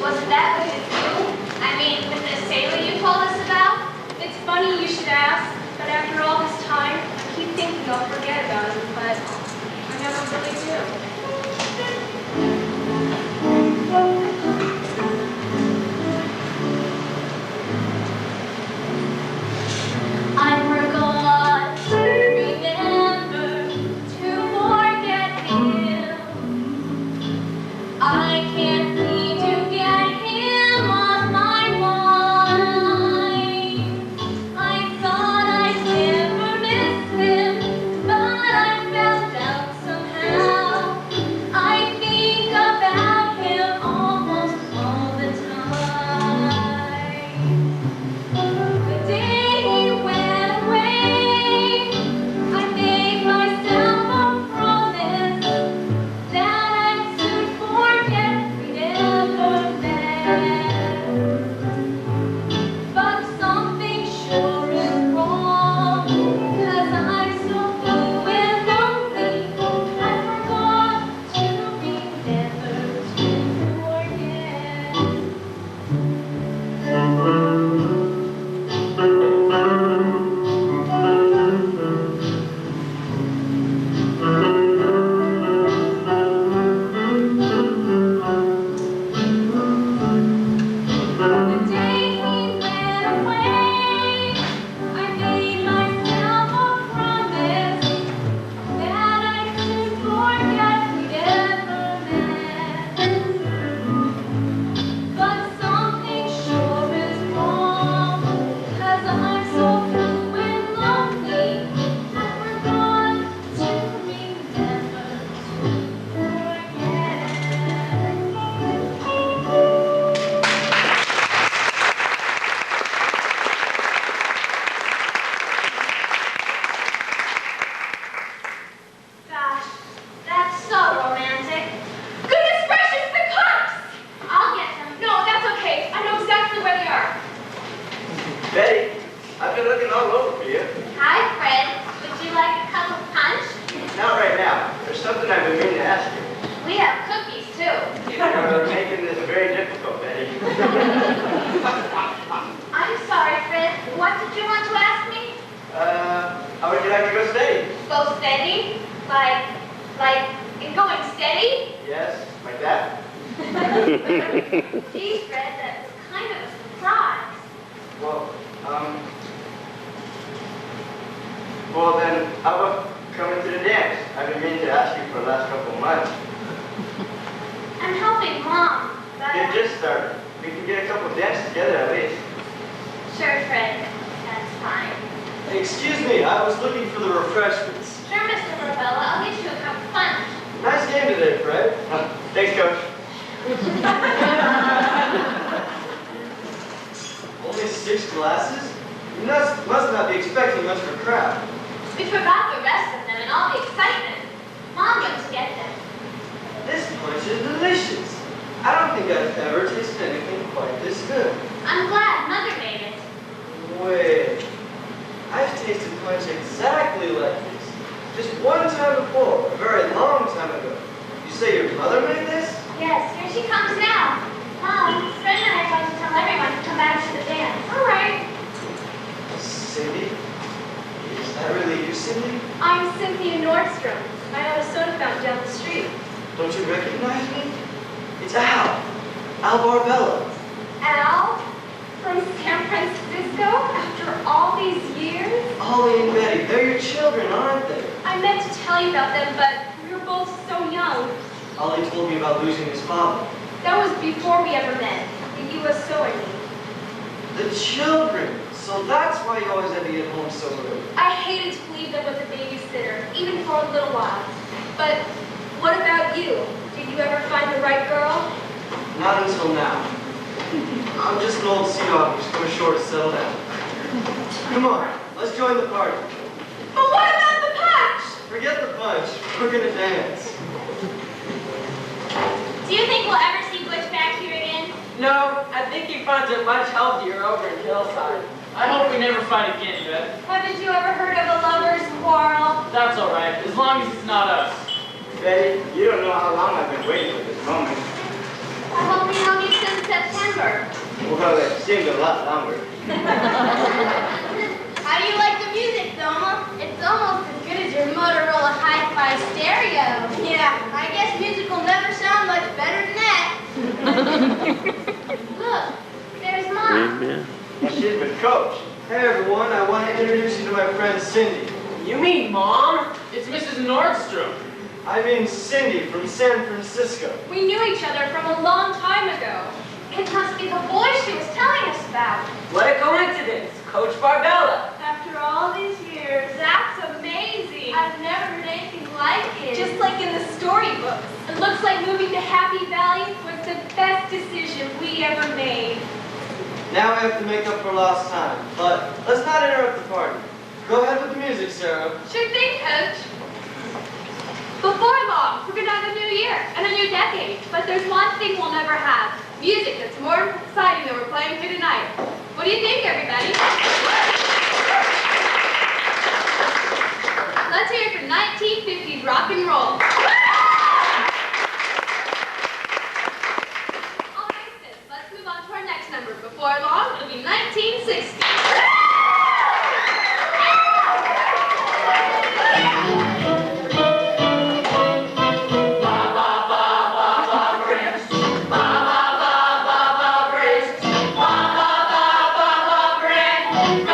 Wasn't that with you? I mean, with the sailor you told us about?
It's funny you should ask, but after all this time, I keep thinking I'll forget about him, but I never really do. I forgot to remember to forget him. I can't seem to get him on my mind. I thought I'd never miss him, but I found out somehow. I think about him almost all the time. The day he went away, I made myself a promise that I'd soon forget we never met. But something sure is wrong, 'cause I'm so blue and lonely. I forgot to remember to forget. The day he went away, I made myself a promise that I'd soon forget we'd ever met. But something sure is wrong, 'cause I'm so blue and lonely. I forgot to remember to forget.
Gosh, that's so romantic.
Goodness gracious, the cops!
I'll get them.
No, that's okay. I know exactly where they are.
Betty, I've been looking all over for you.
Hi, Fred. Would you like a cup of punch?
Not right now. There's something I've been meaning to ask you.
We have cookies, too.
You're making this very difficult, Betty.
I'm sorry, Fred. What did you want to ask me?
How would you like to go steady?
Go steady? Like, in going steady?
Yes, like that?
Gee, Fred, that was kind of a surprise.
Well then, how about coming to the dance? I've been meaning to ask you for the last couple of months.
I'm helping Mom, but...
It just started. We can get a couple of dances together at least.
Sure, Fred. That's fine.
Excuse me, I was looking for the refreshments.
Sure, Mr. Rubella. I'll get you a cup of punch.
Nice game today, Fred.
Thanks, Coach.
Only 6 glasses? You must not be expecting much of a crowd.
We forgot the rest of them and all the excitement. Mom went to get them.
This punch is delicious. I don't think I've ever tasted anything quite this good.
I'm glad Mother made it.
Wait. I've tasted punch exactly like this. Just one time before, a very long time ago. You say your mother made this?
Yes, here she comes now. Mom, Fred and I are going to tell everyone to come back to the dance.
All right.
Cindy? Is that really you, Cindy?
I'm Cynthia Nordstrom. I own a soda fountain down the street.
Don't you recognize me? It's Al. Al Barbella.
Al? From San Francisco? After all these years?
Ollie and Betty, they're your children, aren't they?
I meant to tell you about them, but we were both so young.
Ollie told me about losing his father.
That was before we ever met. The USO, I mean.
The children.
So that's why you always had to get home so early.
I hated to leave them with a babysitter, even for a little while. But what about you? Did you ever find the right girl?
Not until now. I'm just an old sea dog who's come ashore to settle down. Come on, let's join the party.
But what about the punch?
Forget the punch. We're gonna dance.
Do you think we'll ever see Butch back here again?
No, I think he finds it much healthier over in Hillside.
I hope we never fight again, Yvette.
Haven't you ever heard of a lover's quarrel?
That's all right, as long as it's not us.
Betty, you don't know how long I've been waiting for this moment.
I've only known you since September.
Well, it seemed a lot longer.
How do you like the music, Thelma? It's almost as good as your Motorola Hi-Fi stereo. Yeah, I guess music will never sound much better than that. Look, there's Mom.
Amen.
And she's with Coach.
Hey everyone, I want to introduce you to my friend Cindy.
You mean Mom?
It's Mrs. Nordstrom.
I mean Cindy from San Francisco.
We knew each other from a long time ago. It must be the boy she was telling us about.
What a coincidence. Coach Barbella.
After all these years, that's amazing.
I've never heard anything like it.
Just like in the storybooks. It looks like moving to Happy Valley was the best decision we ever made.
Now we have to make up for lost time, but let's not interrupt the party. Go ahead with the music, Sarah.
Sure thing, Coach. Before long, we're gonna have a new year and a new decade. But there's one thing we'll never have. Music that's more exciting than we're playing here tonight. What do you think, everybody? Let's hear it for 1950s rock and roll. All right, sis, let's move on to our next number. Before long, it'll be 1960.
Bring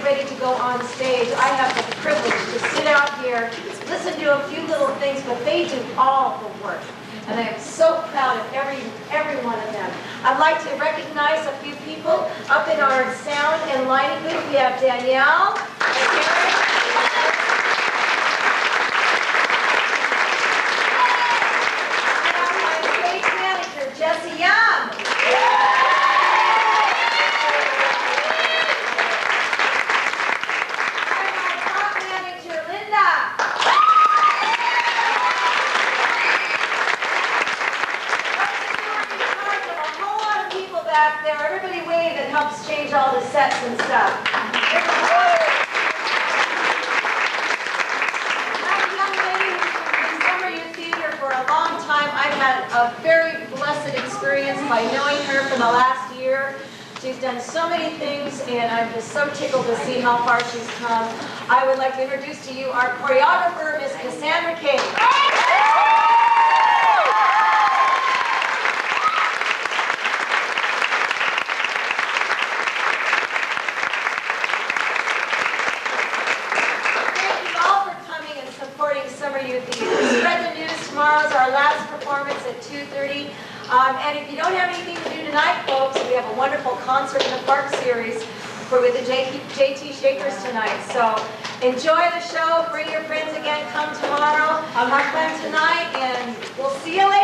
ready to go on stage, I have the privilege to sit out here, listen to a few little things, but they do all the work. And I am so proud of every one of them. I'd like to recognize a few people up in our sound and lighting booth. We have Danielle and Karen. And my stage manager, Jesse Young. And my prop manager, Linda. Back there, everybody wave that helps change all the sets and stuff. I'm a young lady who's been in summer youth theater for a long time. I've had a very blessed experience by knowing her for the last year. She's done so many things, and I'm just so tickled to see how far she's come. I would like to introduce to you our choreographer, Miss Cassandra King. Summer Youth Theater. Spread the news. Tomorrow's our last performance at 2:30. And if you don't have anything to do tonight, folks, we have a wonderful concert in the park series with the JT Shakers tonight. So enjoy the show. Bring your friends again. Come tomorrow. Have fun tonight, and we'll see you later.